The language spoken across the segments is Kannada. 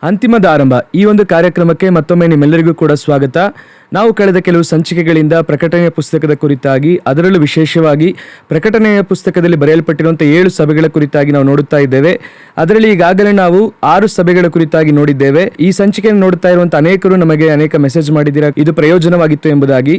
ಅಂತಿಮದ ಆರಂಭ ಈ ಒಂದು ಕಾರ್ಯಕ್ರಮಕ್ಕೆ ಮತ್ತೊಮ್ಮೆ ನಿಮ್ಮೆಲ್ಲರಿಗೂ ಕೂಡ ಸ್ವಾಗತ. ನಾವು ಕಳೆದ ಕೆಲವು ಸಂಚಿಕೆಗಳಿಂದ ಪ್ರಕಟಣೆಯ ಪುಸ್ತಕದ ಕುರಿತಾಗಿ, ಅದರಲ್ಲೂ ವಿಶೇಷವಾಗಿ ಪ್ರಕಟಣೆಯ ಪುಸ್ತಕದಲ್ಲಿ ಬರೆಯಲ್ಪಟ್ಟಿರುವಂತಹ 7 ಸಭೆಗಳ ಕುರಿತಾಗಿ ನಾವು ನೋಡುತ್ತಾ ಇದ್ದೇವೆ. ಅದರಲ್ಲಿ ಈಗಾಗಲೇ ನಾವು 6 ಸಭೆಗಳ ಕುರಿತಾಗಿ ನೋಡಿದ್ದೇವೆ. ಈ ಸಂಚಿಕೆಯನ್ನು ನೋಡುತ್ತಾ ಇರುವಂತಹ ಅನೇಕರು ನಮಗೆ ಅನೇಕ ಮೆಸೇಜ್ ಮಾಡಿದ್ದೀರಾ, ಇದು ಪ್ರಯೋಜನವಾಗಿತ್ತು ಎಂಬುದಾಗಿ.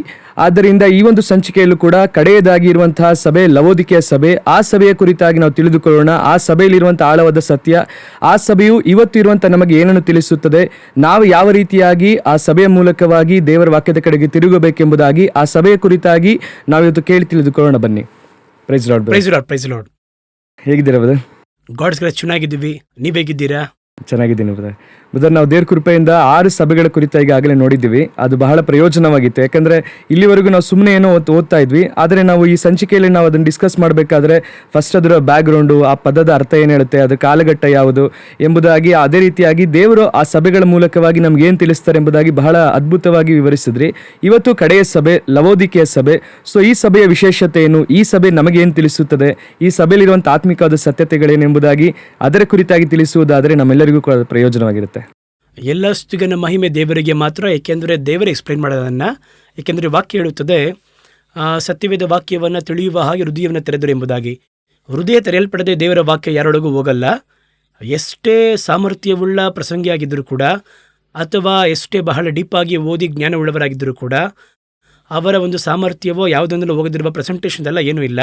ಆದ್ದರಿಂದ ಈ ಒಂದು ಸಂಚಿಕೆಯಲ್ಲೂ ಕೂಡ ಕಡೆಯದಾಗಿ ಇರುವಂತಹ ಸಭೆ ಲವೋದಿಕೆಯ ಸಭೆ, ಆ ಸಭೆಯ ಕುರಿತಾಗಿ ನಾವು ತಿಳಿದುಕೊಳ್ಳೋಣ. ಆ ಸಭೆಯಲ್ಲಿರುವಂತಹ ಆಳವಾದ ಸತ್ಯ, ಆ ಸಭೆಯು ಇವತ್ತು ಇರುವಂತಹ ನಮಗೆ ಏನನ್ನು ತಿಳಿಸುತ್ತದೆ, ನಾವು ಯಾವ ರೀತಿಯಾಗಿ ಆ ಸಭೆಯ ಮೂಲಕವಾಗಿ ದೇವರ ವಾಕ್ಯದ ಕಡೆಗೆ ತಿರುಗಬೇಕೆಂಬುದಾಗಿ ಆ ಸಭೆಯ ಕುರಿತಾಗಿ ನಾವು ಇವತ್ತು ಕೇಳಿ ತಿಳಿದುಕೊಳ್ಳೋಣ. ಬನ್ನಿ. Praise lord. Praise lord. Praise lord. ಹೇಗಿದ್ದೀರಾ ಬ್ರದರ್? ಗಾಡ್ಸ್ ಗ್ರೇಸ್ ಚೆನ್ನಾಗಿದ್ದೀವಿ. ನೀವ್ ಹೇಗಿದ್ದೀರಾ? ಚೆನ್ನಾಗಿದ್ದೀನಿ ಬ್ರದರ್. ನಾವು ದೇವ್ರ ಕೃಪೆಯಿಂದ 6 ಸಭೆಗಳ ಕುರಿತ ಈಗಾಗಲೇ ನೋಡಿದ್ದೀವಿ. ಅದು ಬಹಳ ಪ್ರಯೋಜನವಾಗಿತ್ತು. ಯಾಕಂದ್ರೆ ಇಲ್ಲಿವರೆಗೂ ನಾವು ಸುಮ್ಮನೆ ಏನೋ ಓದ್ತಾ ಇದ್ವಿ. ಆದರೆ ನಾವು ಈ ಸಂಚಿಕೆಯಲ್ಲಿ ನಾವು ಅದನ್ನು ಡಿಸ್ಕಸ್ ಮಾಡಬೇಕಾದ್ರೆ ಫಸ್ಟ್ ಅದರ ಬ್ಯಾಕ್ಗ್ರೌಂಡು, ಆ ಪದದ ಅರ್ಥ ಏನು ಹೇಳುತ್ತೆ, ಅದರ ಕಾಲಘಟ್ಟ ಯಾವುದು ಎಂಬುದಾಗಿ, ಅದೇ ರೀತಿಯಾಗಿ ದೇವರು ಆ ಸಭೆಗಳ ಮೂಲಕವಾಗಿ ನಮ್ಗೆ ಏನು ತಿಳಿಸ್ತಾರೆ ಎಂಬುದಾಗಿ ಬಹಳ ಅದ್ಭುತವಾಗಿ ವಿವರಿಸಿದ್ರಿ. ಇವತ್ತು ಕಡೆಯ ಸಭೆ ಲವೋದಿಕೆಯ ಸಭೆ. ಸೊ ಈ ಸಭೆಯ ವಿಶೇಷತೆ ಏನು, ಈ ಸಭೆ ನಮಗೇನು ತಿಳಿಸುತ್ತದೆ, ಈ ಸಭೆಯಲ್ಲಿರುವಂಥ ಆತ್ಮಿಕವಾದ ಸತ್ಯತೆಗಳೇನು ಎಂಬುದಾಗಿ ಅದರ ಕುರಿತಾಗಿ ತಿಳಿಸುವುದಾದರೆ ನಮ್ಮೆಲ್ಲರಿಗೂ ಕೂಡ ಪ್ರಯೋಜನವಾಗಿರುತ್ತೆ. ಎಲ್ಲ ಸ್ತುತಿಗಳ ಮಹಿಮೆ ದೇವರಿಗೆ ಮಾತ್ರ, ಏಕೆಂದರೆ ದೇವರೇ ಎಕ್ಸ್ಪ್ಲೈನ್ ಮಾಡೋದನ್ನು. ಏಕೆಂದರೆ ವಾಕ್ಯ ಹೇಳುತ್ತದೆ, ಸತ್ಯವೇದ ವಾಕ್ಯವನ್ನು ತಿಳಿಯುವ ಹಾಗೆ ಹೃದಯವನ್ನು ತೆರೆದರು ಎಂಬುದಾಗಿ. ಹೃದಯ ತೆರೆಯಲ್ಪಡದೆ ದೇವರ ವಾಕ್ಯ ಯಾರೊಳಗೂ ಹೋಗಲ್ಲ. ಎಷ್ಟೇ ಸಾಮರ್ಥ್ಯವುಳ್ಳ ಪ್ರಸಂಗಿಯಾಗಿದ್ದರೂ ಕೂಡ, ಅಥವಾ ಎಷ್ಟೇ ಬಹಳ ಡೀಪಾಗಿ ಓದಿ ಜ್ಞಾನವುಳ್ಳವರಾಗಿದ್ದರೂ ಕೂಡ, ಅವರ ಒಂದು ಸಾಮರ್ಥ್ಯವೋ ಯಾವುದೊಂದನ್ನು ಹೋಗದಿರುವ ಪ್ರೆಸೆಂಟೇಷನ್ ಎಲ್ಲ ಏನೂ ಇಲ್ಲ.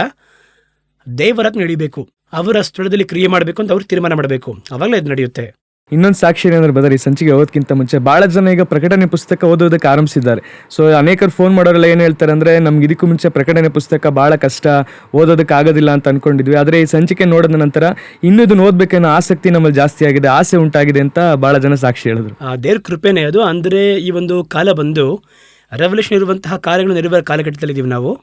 ದೇವರಾತ್ಮ ನಡೀಬೇಕು, ಅವರ ಸ್ಥಳದಲ್ಲಿ ಕ್ರಿಯೆ ಮಾಡಬೇಕು ಅಂತ ಅವ್ರು ತೀರ್ಮಾನ ಮಾಡಬೇಕು, ಅವಾಗಲೇ ಇದು ನಡೆಯುತ್ತೆ. ಇನ್ನೊಂದು ಸಾಕ್ಷಿ ಏನಂದ್ರೆ ಬದರ್, ಈ ಸಂಚಿಕೆ ಓದೋದಕ್ಕಿಂತ ಮುಂಚೆ ಬಹಳ ಜನ ಈಗ ಪ್ರಕಟಣೆ ಪುಸ್ತಕ ಓದೋದಕ್ಕೆ ಆರಂಭಿಸಿದ್ದಾರೆ. ಸೊ ಅನೇಕರು ಫೋನ್ ಮಾಡೋರೆಲ್ಲ ಏನು ಹೇಳ್ತಾರೆ ಅಂದರೆ, ನಮ್ಗೆ ಇದಕ್ಕೂ ಮುಂಚೆ ಪ್ರಕಟಣೆ ಪುಸ್ತಕ ಭಾಳ ಕಷ್ಟ, ಓದೋದಕ್ಕೆ ಆಗೋದಿಲ್ಲ ಅಂತ ಅನ್ಕೊಂಡಿದ್ವಿ. ಆದರೆ ಈ ಸಂಚಿಕೆ ನೋಡಿದ ನಂತರ ಇನ್ನೂ ಇದನ್ನು ಓದಬೇಕನ್ನೋ ಆಸಕ್ತಿ ನಮ್ಮಲ್ಲಿ ಜಾಸ್ತಿ ಆಗಿದೆ, ಆಸೆ ಉಂಟಾಗಿದೆ ಅಂತ ಭಾಳ ಜನ ಸಾಕ್ಷಿ ಹೇಳಿದ್ರು. ದೇವ್ರ ಕೃಪೆನೇ ಅದು. ಅಂದರೆ ಈ ಒಂದು ಕಾಲ ಬಂದು ರೆವಲ್ಯೂಷನ್ ಇರುವಂತಹ ಕಾರ್ಯಗಳು ನೆರವೇರೋ ಕಾಲಘಟ್ಟದಲ್ಲಿದ್ದೀವಿ ನಾವು.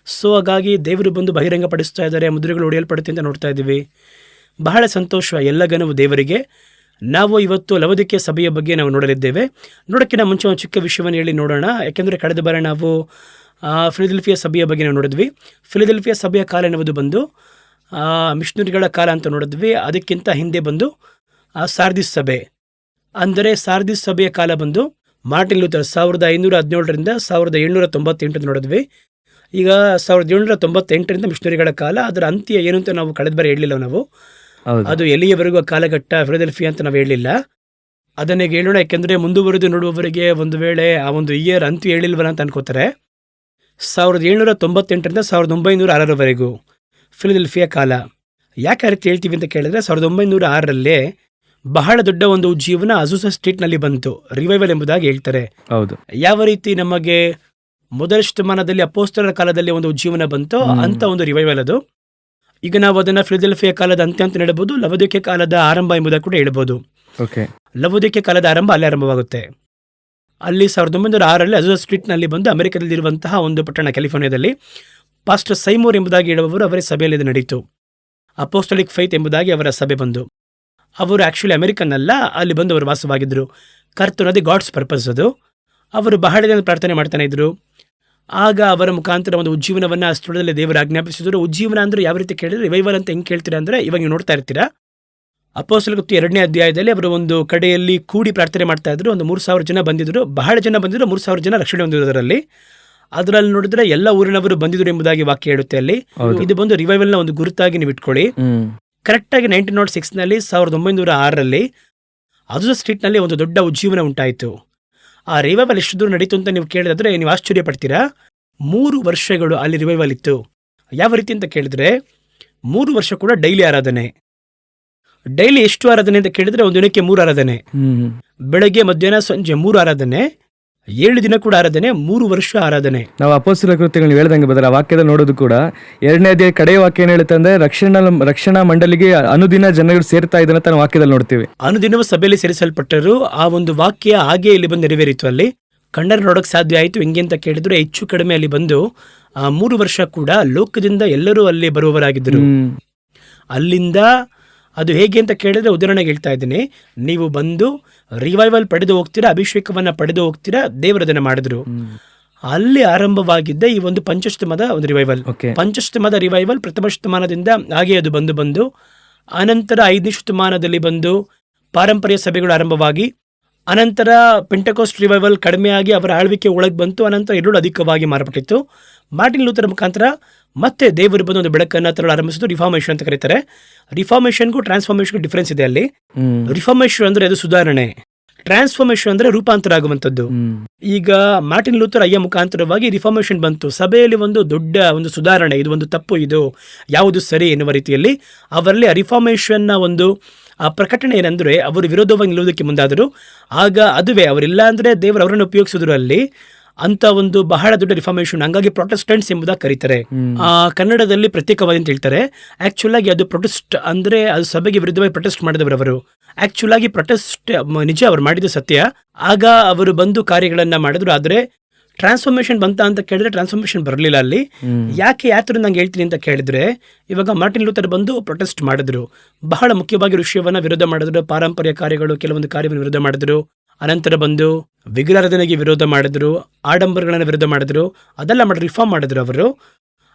ಸೊ ಹಾಗಾಗಿ ದೇವರು ಬಂದು ಬಹಿರಂಗ ಪಡಿಸ್ತಾ ಇದ್ದಾರೆ, ಮುದ್ರೆಗಳು ಹೊಡೆಯಲ್ಪಡುತ್ತೆ ಅಂತ ನೋಡ್ತಾ ಇದ್ದೀವಿ. ಬಹಳ ಸಂತೋಷ, ಎಲ್ಲ ಗನವು ದೇವರಿಗೆ. ನಾವು ಇವತ್ತು ಲವೋದಿಕೆಯ ಸಭೆಯ ಬಗ್ಗೆ ನಾವು ನೋಡಲಿದ್ದೇವೆ. ನೋಡೋಕ್ಕಿಂತ ಮುಂಚೆ ಒಂದು ಚಿಕ್ಕ ವಿಷಯವನ್ನು ಹೇಳಿ ನೋಡೋಣ. ಯಾಕೆಂದರೆ ಕಳೆದ ಬಾರಿ ನಾವು ಫಿಲಡೆಲ್ಫಿಯಾ ಸಭೆಯ ಬಗ್ಗೆ ನಾವು ನೋಡಿದ್ವಿ. ಫಿಲಡೆಲ್ಫಿಯಾ ಸಭೆಯ ಕಾಲ ಎನ್ನುವುದು ಬಂದು ಮಿಷನರಿಗಳ ಕಾಲ ಅಂತ ನೋಡಿದ್ವಿ. ಅದಕ್ಕಿಂತ ಹಿಂದೆ ಬಂದು ಸಾರ್ದಿಸ್ ಸಭೆ, ಅಂದರೆ ಸಾರ್ದಿಸ್ ಸಭೆಯ ಕಾಲ ಬಂದು ಮಾರ್ಟಿನ್ ಲೂಥರ್ 1517ರಿಂದ 1798 ಅಂತ ನೋಡಿದ್ವಿ. ಈಗ 1798ರಿಂದ ಮಿಷನರಿಗಳ ಕಾಲ. ಅದರ ಅಂತ್ಯ ಏನು ಅಂತ ನಾವು ಕಳೆದ ಬಾರಿ ಹೇಳಲಿಲ್ಲ ನಾವು. ಅದು ಎಲ್ಲಿಯವರೆಗೂ ಕಾಲಘಟ್ಟ ಫಿಲಡೆಲ್ಫಿಯಾ ಅಂತ ನಾವು ಹೇಳಲಿಲ್ಲ. ಅದನ್ನೇ ಹೇಳೋಣ, ಯಾಕೆಂದರೆ ಮುಂದುವರೆದು ನೋಡುವವರಿಗೆ ಒಂದು ವೇಳೆ ಆ ಒಂದು ಇಯರ್ ಅಂತ್ಯ ಹೇಳಿಲ್ವಲ್ಲ ಅಂತ ಅನ್ಕೋತಾರೆ. 1798ರಿಂದ 1906ರವರೆಗೂ ಫಿಲಡೆಲ್ಫಿಯಾ ಕಾಲ. ಯಾಕೆ ಆ ರೀತಿ ಹೇಳ್ತೀವಿ ಅಂತ ಕೇಳಿದ್ರೆ, 1906ರಲ್ಲೇ ಬಹಳ ದೊಡ್ಡ ಒಂದು ಜೀವನ ಅಜೂಸಾ ಸ್ಟ್ರೀಟ್ನಲ್ಲಿ ಬಂತು, ರಿವೈವಲ್ ಎಂಬುದಾಗಿ ಹೇಳ್ತಾರೆ. ಹೌದು. ಯಾವ ರೀತಿ ನಮಗೆ ಮೊದಲ ಶತಮಾನದಲ್ಲಿ ಅಪೋಸ್ತಲರ ಕಾಲದಲ್ಲಿ ಒಂದು ಜೀವನ ಬಂತು, ಅಂತ ಒಂದು ರಿವೈವಲ್ ಅದು. ಈಗ ನಾವು ಅದನ್ನು ಫಿಲಡೆಲ್ಫಿಯಾ ಕಾಲದ ಅಂತ್ಯ ಅಂತ ಹೇಳಬಹುದು, ಲವೋದಿಕೆ ಕಾಲದ ಆರಂಭ ಎಂಬುದಾಗಿ ಕೂಡ ಹೇಳ್ಬೋದು. ಲವೋದಿಕೆ ಕಾಲದ ಆರಂಭ ಅಲ್ಲೇ ಆರಂಭವಾಗುತ್ತೆ. ಅಲ್ಲಿ 1906ರಲ್ಲಿ ಅಜೂಸಾ ಸ್ಟ್ರೀಟ್ನಲ್ಲಿ ಬಂದು ಅಮೆರಿಕದಲ್ಲಿರುವಂತಹ ಒಂದು ಪಟ್ಟಣ ಕ್ಯಾಲಿಫೋರ್ನಿಯಾದಲ್ಲಿ ಪಾಸ್ಟರ್ ಸೈಮೋರ್ ಎಂಬುದಾಗಿ ಹೇಳುವವರು ಅವರ ಸಭೆಯಲ್ಲಿ ಇದು ನಡೀತು. ಅಪೋಸ್ಟಲಿಕ್ ಫೈತ್ ಎಂಬುದಾಗಿ ಅವರ ಸಭೆ ಬಂದು, ಅವರು ಆ್ಯಕ್ಚುಲಿ ಅಮೆರಿಕನ್ ಅಲ್ಲ, ಅಲ್ಲಿ ಬಂದು ಅವರು ವಾಸವಾಗಿದ್ದರು. ಕರ್ತನದೇ ಗಾಡ್ಸ್ ಪರ್ಪಸ್ ಅದು. ಅವರು ಬಹಳ ದಿನ ಪ್ರಾರ್ಥನೆ ಮಾಡ್ತಾನೆ ಇದ್ರು. ಆಗ ಅವರ ಮುಖಾಂತರ ಒಂದು ಉಜ್ಜೀವನವನ್ನು ಆ ಸ್ಥಳದಲ್ಲಿ ದೇವರು ಆಜ್ಞಾಪಿಸಿದ್ರು. ಉಜ್ಜೀವನ ಅಂದರೆ ಯಾವ ರೀತಿ ಕೇಳಿದ್ರೆ, ರಿವೈವಲ್ ಅಂತ ಹೆಂಗೆ ಕೇಳ್ತೀರಾ ಅಂದರೆ, ಇವಾಗ ನೀವು ನೋಡ್ತಾ ಇರ್ತೀರಾ ಅಪೊಸ್ತಲರ ಕೃತ್ಯ 2ನೇ ಅಧ್ಯಾಯದಲ್ಲಿ ಅವರು ಒಂದು ಕಡೆಯಲ್ಲಿ ಕೂಡಿ ಪ್ರಾರ್ಥನೆ ಮಾಡ್ತಾ ಇದ್ರು. ಒಂದು 3000 ಜನ ಬಂದಿದ್ರು, ಬಹಳ ಜನ ಬಂದಿದ್ರು. 3000 ಜನ ರಕ್ಷಣೆ ಹೊಂದಿರೋದರಲ್ಲಿ. ಅದರಲ್ಲಿ ನೋಡಿದ್ರೆ ಎಲ್ಲ ಊರಿನವರು ಬಂದಿದ್ರು ಎಂಬುದಾಗಿ ವಾಕ್ಯ ಹೇಳುತ್ತೆ ಅಲ್ಲಿ. ಇದು ಬಂದು ರಿವೈವಲ್ನ ಒಂದು ಗುರುತಾಗಿ ನೀವು ಇಟ್ಕೊಳ್ಳಿ. ಕರೆಕ್ಟಾಗಿ 1906ನಲ್ಲಿ 1906ರಲ್ಲಿ ಅಜೂಸಾ ಸ್ಟ್ರೀಟ್ನಲ್ಲಿ ಒಂದು ದೊಡ್ಡ ಉಜ್ಜೀವನ ಉಂಟಾಯಿತು. ಆ ರಿವೈವಲ್ ಎಷ್ಟು ದೂರ ನಡೀತು ಅಂತ ನೀವು ಕೇಳಿದ್ರೆ ನೀವು ಆಶ್ಚರ್ಯ ಪಡ್ತೀರಾ. 3 ವರ್ಷಗಳು ಅಲ್ಲಿ ರಿವೈವಲ್ ಇತ್ತು. ಯಾವ ರೀತಿ ಅಂತ ಕೇಳಿದ್ರೆ, 3 ವರ್ಷ ಕೂಡ ಡೈಲಿ ಆರಾಧನೆ. ಡೈಲಿ ಎಷ್ಟು ಆರಾಧನೆ ಅಂತ ಕೇಳಿದ್ರೆ, ಒಂದು ದಿನಕ್ಕೆ 3 ಆರಾಧನೆ, ಬೆಳಗ್ಗೆ ಮಧ್ಯಾಹ್ನ ಸಂಜೆ 3 ಆರಾಧನೆ, 7 ದಿನ ಕೂಡ ಆರಾಧನೆ, 3 ವರ್ಷ ಆರಾಧನೆ. ನಾವು ಅಪೊಸ್ತಲರ ಕೃತ್ಯಗಳು ಹೇಳ್ದಂಗೆ ಬದರ ವಾಕ್ಯದ ನೋಡೋದು ಕೂಡ 2ನೇ ಅಧ್ಯಾಯ ಕಡೆಯ ವಾಕ್ಯ ಏನು ಹೇಳುತ್ತೆ ಅಂದ್ರೆ, ರಕ್ಷಣಾ ಮಂಡಳಿಗೆ ಅನುದಿನ ಜನಗಳು ಸೇರ್ತಾ ಇದ್ದಾನೆ ಅಂತ ನಾವು ವಾಕ್ಯದಲ್ಲಿ ನೋಡ್ತೀವಿ. ಅನುದಿನವೂ ಸಭೆಯಲ್ಲಿ ಸೇರಿಸಲ್ಪಟ್ಟರು. ಆ ಒಂದು ವಾಕ್ಯ ಹಾಗೆ ಇಲ್ಲಿ ಬಂದು ನೆರವೇರಿತು. ಅಲ್ಲಿ ಕಣ್ಣರು ನೋಡೋಕೆ ಸಾಧ್ಯ ಆಯಿತು. ಹೆಂಗೆ ಅಂತ ಕೇಳಿದ್ರೆ, ಹೆಚ್ಚು ಕಡಿಮೆ ಅಲ್ಲಿ ಬಂದು 3 ವರ್ಷ ಕೂಡ ಲೋಕದಿಂದ ಎಲ್ಲರೂ ಅಲ್ಲಿ ಬರುವವರಾಗಿದ್ದರು. ಅಲ್ಲಿಂದ ಅದು ಹೇಗೆ ಅಂತ ಕೇಳಿದ್ರೆ, ಉದಾಹರಣೆಗೆ ಹೇಳ್ತಾ ಇದ್ದೀನಿ, ನೀವು ಬಂದು ರಿವೈವಲ್ ಪಡೆದು ಹೋಗ್ತೀರಾ, ಅಭಿಷೇಕವನ್ನು ಪಡೆದು ಹೋಗ್ತೀರಾ, ದೇವರದನ್ನು ಮಾಡಿದ್ರು. ಅಲ್ಲಿ ಆರಂಭವಾಗಿದ್ದ ಈ ಒಂದು ಪಂಚಶತಮಾನದ ಒಂದು ರಿವೈವಲ್. ಪಂಚಶತಮಾನದ ರಿವೈವಲ್ ಪ್ರಥಮ ಶತಮಾನದಿಂದ ಹಾಗೆ ಅದು ಬಂದು ಆನಂತರ 5ನೇ ಶತಮಾನದಲ್ಲಿ ಬಂದು ಪಾರಂಪರ್ಯ ಸಭೆಗಳು ಆರಂಭವಾಗಿ, ಅನಂತರ ಪೆಂಟೆಕೋಸ್ಟ್ ರಿವೈವಲ್ ಕಡಿಮೆಯಾಗಿ ಅವರ ಆಳ್ವಿಕೆ ಒಳಗೆ ಬಂತು. ಅನಂತರ ಎರಡೂ ಅಧಿಕವಾಗಿ ಮಾರ್ಪಟ್ಟಿತ್ತು. ಮಾರ್ಟಿನ್ ಲೂಥರ್ ಮುಖಾಂತರ ಮತ್ತೆ ದೇವರು ಬಂದು ಒಂದು ಬೆಳಕನ್ನು ತರಲು ಆರಂಭಿಸಿದ್ದು ರಿಫಾರ್ಮೇಷನ್ ಅಂತ ಕರೀತಾರೆ. ರಿಫಾರ್ಮೇಷನ್ಗೂ ಟ್ರಾನ್ಸ್ಫಾರ್ಮೇಷನ್ಗೂ ಡಿಫ್ರೆನ್ಸ್ ಇದೆ ಅಲ್ಲಿ. ರಿಫಾರ್ಮೇಷನ್ ಅಂದ್ರೆ ಅದು ಸುಧಾರಣೆ, ಟ್ರಾನ್ಸ್ಫಾರ್ಮೇಷನ್ ಅಂದ್ರೆ ರೂಪಾಂತರ ಆಗುವಂಥದ್ದು. ಈಗ ಮಾರ್ಟಿನ್ ಲೂಥರ್ ಅಯ್ಯ ಮುಖಾಂತರವಾಗಿ ರಿಫಾರ್ಮೇಷನ್ ಬಂತು. ಸಭೆಯಲ್ಲಿ ಒಂದು ದೊಡ್ಡ ಒಂದು ಸುಧಾರಣೆ, ಇದು ಒಂದು ತಪ್ಪು, ಇದು ಯಾವುದು ಸರಿ ಎನ್ನುವ ರೀತಿಯಲ್ಲಿ ಅವರಲ್ಲಿ ರಿಫಾರ್ಮೇಷನ್ನ ಒಂದು ಪ್ರಕಟಣೆ ಏನಂದ್ರೆ ಅವರು ವಿರೋಧವಾಗಿ ನಿಲ್ಲುವುದಕ್ಕೆ ಮುಂದಾದರು. ಆಗ ಅದುವೇ ಅವರಿಲ್ಲ ಅಂದ್ರೆ ದೇವರು ಅವರನ್ನು ಉಪಯೋಗಿಸಿದ್ರು ಅಲ್ಲಿ ಅಂತ ಒಂದು ಬಹಳ ದೊಡ್ಡ ರಿಫಾರ್ಮೇಷನ್. ಹಂಗಾಗಿ ಪ್ರೊಟೆಸ್ಟೆಂಟ್ಸ್ ಎಂಬುದಾಗಿ ಕರೀತಾರೆ. ಕನ್ನಡದಲ್ಲಿ ಪ್ರತ್ಯೇಕವಾದಿ ಅಂತ ಹೇಳ್ತಾರೆ. ಆಕ್ಚುಲ್ ಆಗಿ ಅದು ಪ್ರೊಟೆಸ್ಟ್ ಅಂದ್ರೆ ಅದು ಸಭೆಗೆ ವಿರುದ್ಧವಾಗಿ ಪ್ರೊಟೆಸ್ಟ್ ಮಾಡಿದವರು ಅವರು. ಆಕ್ಚುಲ್ ಆಗಿ ಪ್ರೊಟೆಸ್ಟ್ ನಿಜ ಅವರು ಮಾಡಿದ ಸತ್ಯ. ಆಗ ಅವರು ಬಂದು ಕಾರ್ಯಗಳನ್ನ ಮಾಡಿದ್ರು. ಆದ್ರೆ ಟ್ರಾನ್ಸ್ಫಾರ್ಮೇಷನ್ ಬಂತ ಅಂತ ಕೇಳಿದ್ರೆ ಟ್ರಾನ್ಸ್ಫಾರ್ಮೇಷನ್ ಬರಲಿಲ್ಲ ಅಲ್ಲಿ. ಯಾಕೆ ಯಾತ್ರ ನಂಗೆ ಹೇಳ್ತೀನಿ ಅಂತ ಕೇಳಿದ್ರೆ, ಇವಾಗ ಮಾರ್ಟಿನ್ ಲೂಥರ್ ಬಂದು ಪ್ರೊಟೆಸ್ಟ್ ಮಾಡಿದ್ರು. ಬಹಳ ಮುಖ್ಯವಾಗಿ ವಿಷಯವನ್ನ ವಿರೋಧ ಮಾಡಿದ್ರು. ಪಾರಂಪರ್ಯ ಕಾರ್ಯಗಳು, ಕೆಲವೊಂದು ಕಾರ್ಯವನ್ನು ವಿರೋಧ ಮಾಡಿದ್ರು. ಅನಂತರ ಬಂದು ವಿಗ್ರಹಾರಾಧನೆಗೆ ವಿರೋಧ ಮಾಡಿದ್ರು, ಆಡಂಬರಗಳನ್ನು ವಿರೋಧ ಮಾಡಿದ್ರು, ಅದೆಲ್ಲ ಮಾಡಿ ರಿಫಾರ್ಮ್ ಮಾಡಿದ್ರು ಅವರು.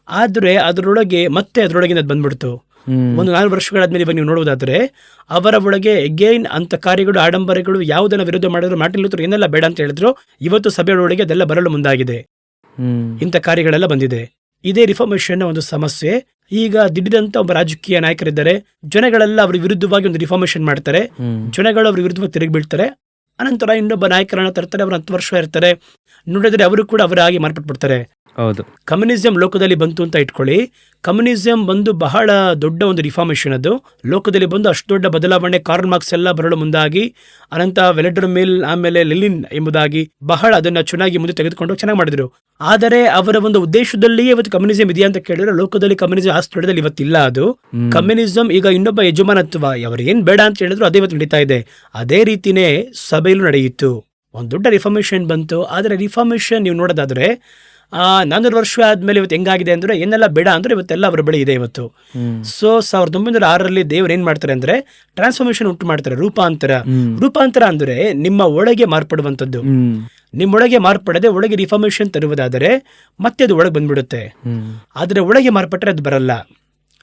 ಆದ್ರೆ ಅದರೊಳಗಿಂದ ಬಂದ್ಬಿಡ್ತು. ಒಂದು 4 ವರ್ಷಗಳಾದ್ಮೇಲೆ ಇವಾಗ ನೀವು ನೋಡುವುದಾದ್ರೆ ಅವರ ಒಳಗೆ ಎಗೈನ್ ಅಂತ ಕಾರ್ಯಗಳು, ಆಡಂಬರಗಳು ಯಾವುದನ್ನ ವಿರೋಧ ಮಾಡಿದ್ರು. ಮಾರ್ಟಿನ್ ಲೂಥರ್ ಏನೆಲ್ಲ ಬೇಡ ಅಂತ ಹೇಳಿದ್ರು, ಇವತ್ತು ಸಭೆಯೊಳಗೆ ಅದೆಲ್ಲ ಬರಲು ಮುಂದಾಗಿದೆ. ಇಂಥ ಕಾರ್ಯಗಳೆಲ್ಲ ಬಂದಿದೆ. ಇದೇ ರಿಫಾರ್ಮೇಷನ್ ಒಂದು ಸಮಸ್ಯೆ. ಈಗ ದಿಢೀರಂತ ಒಬ್ಬ ರಾಜಕೀಯ ನಾಯಕರಿದ್ದಾರೆ, ಜನಗಳೆಲ್ಲ ಅವ್ರ ವಿರುದ್ಧವಾಗಿ ಒಂದು ರಿಫಾರ್ಮೇಷನ್ ಮಾಡ್ತಾರೆ, ಜನಗಳು ಅವ್ರ ವಿರುದ್ಧವಾಗಿ ತಿರುಗಿ ಬೀಳ್ತಾರೆ. ಅನಂತರ ಇನ್ನೊಬ್ಬ ನಾಯಕರನ್ನ ತರ್ತಾರೆ, ಅವರು 10 ವರ್ಷ ಇರ್ತಾರೆ. ನೋಡಿದ್ರೆ ಅವರು ಕೂಡ ಅವರ ಹಾಗೆ ಮಾರ್ಪಟ್ಬಿಡ್ತಾರೆ. ಹೌದು. ಕಮ್ಯುನಿಸಂ ಲೋಕದಲ್ಲಿ ಬಂತು ಅಂತ ಇಟ್ಕೊಳ್ಳಿ. ಕಮ್ಯುನಿಸಂ ಬಂದು ಬಹಳ ದೊಡ್ಡ ಒಂದು ರಿಫಾರ್ಮೇಷನ್. ಅದು ಲೋಕದಲ್ಲಿ ಬಂದು ಅಷ್ಟು ದೊಡ್ಡ ಬದಲಾವಣೆ. ಕಾರ್ಲ್ ಮಾರ್ಕ್ಸ್ ಎಲ್ಲ ಬರಲು ಮುಂದಾಗಿ, ಅನಂತರ ವೆಲೆಡರ್ ಮಿಲ್, ಆಮೇಲೆ ಲೆನಿನ್ ಎಂಬುದಾಗಿ ಬಹಳ ಅದನ್ನ ಚೆನ್ನಾಗಿ ಮುಂದೆ ತೆಗೆದುಕೊಂಡು ಚೆನ್ನಾಗಿ ಮಾಡಿದ್ರು. ಆದರೆ ಅವರ ಒಂದು ಉದ್ದೇಶದಲ್ಲಿಯೇ ಇವತ್ತು ಕಮ್ಯುನಿಸಂ ಇದೆಯಾ ಅಂತ ಕೇಳಿದ್ರೆ ಲೋಕದಲ್ಲಿ ಕಮ್ಯುನಿಸಂ ಆ ಸ್ಥಳದಲ್ಲಿ ಇವತ್ತಿಲ್ಲ. ಅದು ಕಮ್ಯುನಿಸಂ ಈಗ ಇನ್ನೊಬ್ಬ ಯಜಮಾನತ್ವ, ಅವರು ಏನ್ ಬೇಡ ಅಂತ ಹೇಳಿದ್ರು ಅದೇ ಇವತ್ತು ನಡೀತಾ ಇದೆ. ಅದೇ ರೀತಿನೇ ಸಭೆಯಲ್ಲೂ ನಡೆಯಿತು. ಒಂದು ದೊಡ್ಡ ರಿಫಾರ್ಮೇಷನ್ ಬಂತು. ಆದರೆ ರಿಫಾರ್ಮೇಷನ್ ನೀವು ನೋಡೋದಾದ್ರೆ 400 ವರ್ಷ ಆದ್ಮೇಲೆ ಇವತ್ತು ಹೆಂಗಾಗಿದೆ ಅಂದ್ರೆ ಏನೆಲ್ಲ ಬೇಡ ಅಂದ್ರೆ ಇವತ್ತೆಲ್ಲ ಅವರ ಬಳಿ ಇದೆ ಇವತ್ತು. ಸೊ 1906ರಲ್ಲಿ ದೇವರು ಏನ್ ಮಾಡ್ತಾರೆ ಅಂದ್ರೆ ಟ್ರಾನ್ಸ್ಫಾರ್ಮೇಷನ್ ಉಂಟು ಮಾಡ್ತಾರೆ, ರೂಪಾಂತರ. ರೂಪಾಂತರ ಅಂದ್ರೆ ನಿಮ್ಮ ಒಳಗೆ ಮಾರ್ಪಡುವಂಥದ್ದು. ನಿಮ್ಮೊಳಗೆ ಮಾರ್ಪಡದೆ ಒಳಗೆ ರಿಫಾರ್ಮೇಷನ್ ತರುವುದಾದರೆ ಮತ್ತೆ ಅದು ಒಳಗೆ ಬಂದ್ಬಿಡುತ್ತೆ. ಆದ್ರೆ ಒಳಗೆ ಮಾರ್ಪಟ್ಟರೆ ಅದು ಬರಲ್ಲ.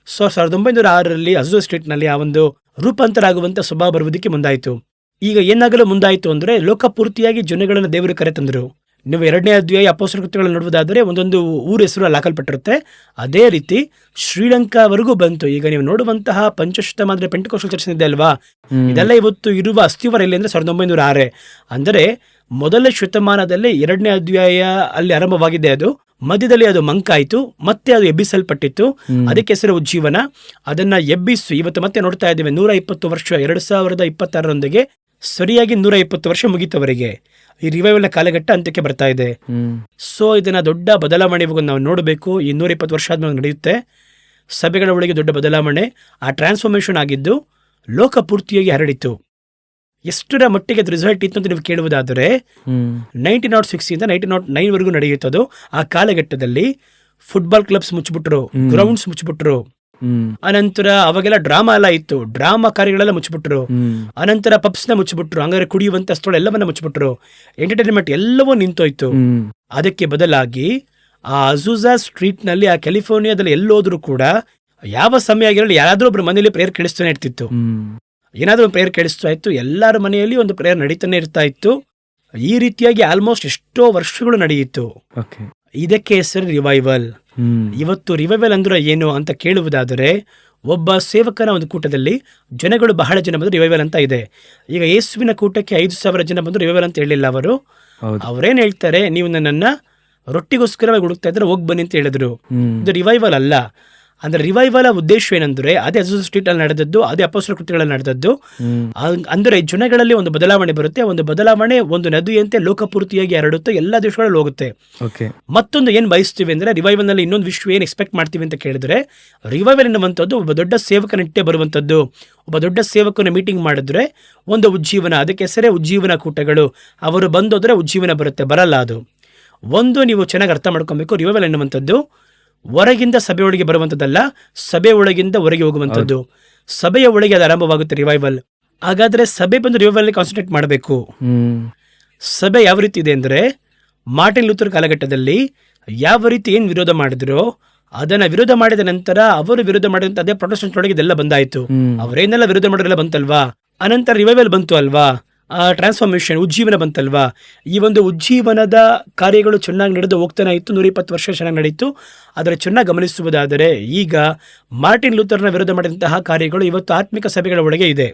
ಸೊ 1906ರಲ್ಲಿ ಅಜೂಜಾ ಸ್ಟ್ರೀಟ್ ನಲ್ಲಿ ಆ ಒಂದು ರೂಪಾಂತರ ಆಗುವಂತ ಸ್ವಭಾವ ಬರುವುದಕ್ಕೆ ಮುಂದಾಯಿತು. ಈಗ ಏನಾಗಲು ಮುಂದಾಯಿತು ಅಂದ್ರೆ ಲೋಕಪೂರ್ತಿಯಾಗಿ ಜನಗಳನ್ನು ದೇವರು ಕರೆ ತಂದರು. ನೀವು 2ನೇ ಅಧ್ಯಾಯ ಅಪೊಸ್ತಲರ ಕೃತ್ಯಗಳನ್ನು ನೋಡುವುದಾದರೆ ಒಂದೊಂದು ಊರ ಹೆಸರು ಅಲ್ಲಿ ಹಾಕಲ್ಪಟ್ಟಿರುತ್ತೆ. ಅದೇ ರೀತಿ ಶ್ರೀಲಂಕಾವರೆಗೂ ಬಂತು. ಈಗ ನೀವು ನೋಡುವಂತಹ ಪಂಚಶತಮ ಅಂದ್ರೆ ಪೆಂಟೆಕೋಸ್ಟಲ್ ಚರ್ಚ್ ಇದೆ ಅಲ್ವಾ, ಇದೆಲ್ಲ ಇವತ್ತು ಇರುವ ಅಸ್ಥಿವಾರ ಎಲ್ಲಿ ಅಂದ್ರೆ 1906 ಅಂದರೆ ಮೊದಲ ಶತಮಾನದಲ್ಲಿ 2ನೇ ಅಧ್ಯಾಯ ಅಲ್ಲಿ ಆರಂಭವಾಗಿದೆ. ಅದು ಮಧ್ಯದಲ್ಲಿ ಅದು ಮಂಕಾಯಿತು, ಮತ್ತೆ ಅದು ಎಬ್ಬಿಸಲ್ಪಟ್ಟಿತ್ತು. ಅದಕ್ಕೆ ಹೆಸರು ಉಜ್ಜೀವನ. ಅದನ್ನ ಎಬ್ಬಿಸು ಇವತ್ತು ಮತ್ತೆ ನೋಡ್ತಾ ಇದ್ದೇವೆ. 120 ವರ್ಷ 2026ರೊಂದಿಗೆ ಸರಿಯಾಗಿ 120 ವರ್ಷ ಮುಗಿತವರೆಗೆ ಈ ರಿವೈವಲ್ನ ಕಾಲಘಟ್ಟ ಅಂತ್ಯಕ್ಕೆ ಬರ್ತಾ ಇದೆ. ಸೊ ಇದನ್ನ ದೊಡ್ಡ ಬದಲಾವಣೆ ಇವಾಗ ನಾವು ನೋಡಬೇಕು. ಈ 120 ವರ್ಷ ಆದ್ಮೇಲೆ ನಡೆಯುತ್ತೆ. ಸಭೆಗಳ ಒಳಗೆ ದೊಡ್ಡ ಬದಲಾವಣೆ, ಆ ಟ್ರಾನ್ಸ್ಫಾರ್ಮೇಷನ್ ಆಗಿದ್ದು ಲೋಕಪೂರ್ತಿಯಾಗಿ ಹರಡಿತು. ಎಷ್ಟರ ಮಟ್ಟಿಗೆ ಅದು ರಿಸಲ್ಟ್ ಇತ್ತು ಅಂತ ನೀವು ಕೇಳುವುದಾದರೆ 1906 ಇಂದ 1909ವರೆಗೂ ನಡೆಯುತ್ತದು. ಆ ಕಾಲಘಟ್ಟದಲ್ಲಿ ಫುಟ್ಬಾಲ್ ಕ್ಲಬ್ಸ್ ಮುಚ್ಚಿಬಿಟ್ರು, ಗ್ರೌಂಡ್ಸ್ ಮುಚ್ಚಿಬಿಟ್ರು. ಅನಂತರ ಅವಾಗೆಲ್ಲ ಡ್ರಾಮಾ ಎಲ್ಲ ಇತ್ತು, ಡ್ರಾಮಾ ಕಾರ್ಯಗಳೆಲ್ಲ ಮುಚ್ಚಿಬಿಟ್ರು. ಅನಂತರ ಪಬ್ಸ್ ನ ಮುಚ್ಚಿಬಿಟ್ರು, ಹಂಗಾರೆ ಕುಡಿಯುವಂತ ಸ್ಥಳ ಎಲ್ಲವನ್ನ ಮುಚ್ಚಿಬಿಟ್ರು. ಎಂಟರ್ಟೈನ್ಮೆಂಟ್ ಎಲ್ಲವೂ ನಿಂತೋಯ್ತು. ಅದಕ್ಕೆ ಬದಲಾಗಿ ಆ ಅಜೂಜಾ ಸ್ಟ್ರೀಟ್ ನಲ್ಲಿ, ಆ ಕ್ಯಾಲಿಫೋರ್ನಿಯಾದಲ್ಲಿ ಎಲ್ಲೋದ್ರು ಕೂಡ ಯಾವ ಸಮಯ ಆಗಿರಲಿ ಯಾರಾದ್ರೂ ಒಬ್ರು ಮನೆಯಲ್ಲಿ ಪ್ರೇಯರ್ ಕೇಳಿಸ್ತಾನೆ ಇರ್ತಿತ್ತು. ಏನಾದ್ರೂ ಒಂದು ಪ್ರೇಯರ್ ಕೇಳಿಸ್ತಾ ಇತ್ತು, ಎಲ್ಲರ ಮನೆಯಲ್ಲಿ ಒಂದು ಪ್ರೇಯರ್ ನಡೀತಾನೆ ಇರ್ತಾ ಇತ್ತು. ಈ ರೀತಿಯಾಗಿ ಆಲ್ಮೋಸ್ಟ್ ಎಷ್ಟೋ ವರ್ಷಗಳು ನಡೆಯಿತು. ಇದಕ್ಕೆ ಹೆಸರು ರಿವೈವಲ್. ಇವತ್ತು ರಿವೈವಲ್ ಅಂದ್ರೆ ಏನು ಅಂತ ಕೇಳುವುದಾದರೆ, ಒಬ್ಬ ಸೇವಕನ ಒಂದು ಕೂಟದಲ್ಲಿ ಜನಗಳು ಬಹಳ ಜನ ಬಂದು ರಿವೈವಲ್ ಅಂತ ಇದೆ. ಈಗ ಯೇಸುವಿನ ಕೂಟಕ್ಕೆ 5,000 ಜನ ಬಂದು ರಿವೈವಲ್ ಅಂತ ಹೇಳಿಲ್ಲ ಅವರು. ಅವರೇನ್ ಹೇಳ್ತಾರೆ, ನೀವು ನನ್ನನ್ನ ರೊಟ್ಟಿಗೋಸ್ಕರವಾಗಿ ಹುಡುಕ್ತಾ ಇದ್ರೆ ಹೋಗಿ ಬನ್ನಿ ಅಂತ ಹೇಳಿದ್ರು. ಇದು ರಿವೈವಲ್ ಅಲ್ಲ. ಅಂದ್ರೆ ರಿವೈವಲ್ ಉದ್ದೇಶ ಏನಂದ್ರೆ ಅದೇ ಅಜೂಜಾ ಸ್ಟ್ರೀಟ್ ಅಲ್ಲಿ ನಡೆದದ್ದು, ಅದೇ ಅಪೊಸ್ತಲರ ಕೃತ್ಯಗಳಲ್ಲಿ ನಡೆದದ್ದು. ಅಂದ್ರೆ ಜನಗಳಲ್ಲಿ ಒಂದು ಬದಲಾವಣೆ ಬರುತ್ತೆ. ಒಂದು ಬದಲಾವಣೆ ಒಂದು ನದಿಯಂತೆ ಲೋಕಪೂರ್ತಿಯಾಗಿ ಹರಡುತ್ತೆ, ಎಲ್ಲಾ ದೇಶಗಳಲ್ಲಿ ಹೋಗುತ್ತೆ. ಮತ್ತೊಂದು ಏನ್ ಬಯಸ್ತೀವಿ ಅಂದ್ರೆ ರಿವೈವಲ್ ನಲ್ಲಿ ಇನ್ನೊಂದು ವಿಷಯ ಏನ್ ಎಕ್ಸ್ಪೆಕ್ಟ್ ಮಾಡ್ತೀವಿ ಅಂತ ಕೇಳಿದ್ರೆ, ರಿವೈವಲ್ ಎನ್ನುವಂಥದ್ದು ಒಬ್ಬ ದೊಡ್ಡ ಸೇವಕನಿಟ್ಟೆ ಬರುವಂತದ್ದು. ಒಬ್ಬ ದೊಡ್ಡ ಸೇವಕನ ಮೀಟಿಂಗ್ ಮಾಡಿದ್ರೆ ಒಂದು ಉಜ್ಜೀವನ, ಅದಕ್ಕೆ ಹೆಸರೇ ಉಜ್ಜೀವನ ಕೂಟಗಳು. ಅವರು ಬಂದೋದ್ರೆ ಉಜ್ಜೀವನ ಬರುತ್ತೆ, ಬರಲ್ಲ ಅದು. ಒಂದು ನೀವು ಚೆನ್ನಾಗಿ ಅರ್ಥ ಮಾಡ್ಕೊಬೇಕು, ರಿವೈವಲ್ ಎನ್ನುವಂಥದ್ದು ಹೊರಗಿಂದ ಸಭೆಯೊಳಗೆ ಬರುವಂಥದ್ದಲ್ಲ, ಸಭೆ ಒಳಗಿಂದ ಹೊರಗೆ ಹೋಗುವಂಥದ್ದು. ಸಭೆಯ ಒಳಗೆ ಅದು ಆರಂಭವಾಗುತ್ತೆ ರಿವೈವಲ್. ಹಾಗಾದ್ರೆ ಸಭೆ ಬಂದು ರಿವೈವಲ್ ಕಾನ್ಸಂಟ್ರೇಟ್ ಮಾಡಬೇಕು. ಸಭೆ ಯಾವ ರೀತಿ ಇದೆ ಅಂದ್ರೆ, ಮಾರ್ಟಿನ್ ಲೂಥರ್ ಕಾಲಘಟ್ಟದಲ್ಲಿ ಯಾವ ರೀತಿ ಏನ್ ವಿರೋಧ ಮಾಡಿದ್ರು ಅದನ್ನ ವಿರೋಧ ಮಾಡಿದ ನಂತರ ಅವರು ವಿರೋಧ ಮಾಡಿದಂತ ಅದೇ ಪ್ರೊಟೆಸ್ಟೆಂಟ್ ಒಳಗೆ ಇದೆಲ್ಲ ಬಂದಾಯ್ತು. ಅವರೇನೆಲ್ಲ ವಿರೋಧ ಮಾಡೋರೆಲ್ಲ ಬಂತಲ್ವಾ, ಅನಂತರ ರಿವೈವಲ್ ಬಂತು ಅಲ್ವಾ, ಟ್ರಾನ್ಸ್ಫಾರ್ಮೇಷನ್ ಉಜ್ಜೀವನ ಬಂತಲ್ವಾ. ಈ ಒಂದು ಉಜ್ಜೀವನದ ಕಾರ್ಯಗಳು ಚೆನ್ನಾಗಿ ನಡೆದು ಹೋಗ್ತಾನೆ ಇತ್ತು. 120 ವರ್ಷ ಚೆನ್ನಾಗಿ ನಡೀತು. ಆದರೆ ಚೆನ್ನಾಗಿ ಗಮನಿಸುವುದಾದರೆ ಈಗ ಮಾರ್ಟಿನ್ ಲೂಥರ್ನ ವಿರೋಧ ಮಾಡಿದಂತಹ ಕಾರ್ಯಗಳು ಇವತ್ತು ಆತ್ಮಿಕ ಸಭೆಗಳ ಒಳಗೆ ಇದೆ.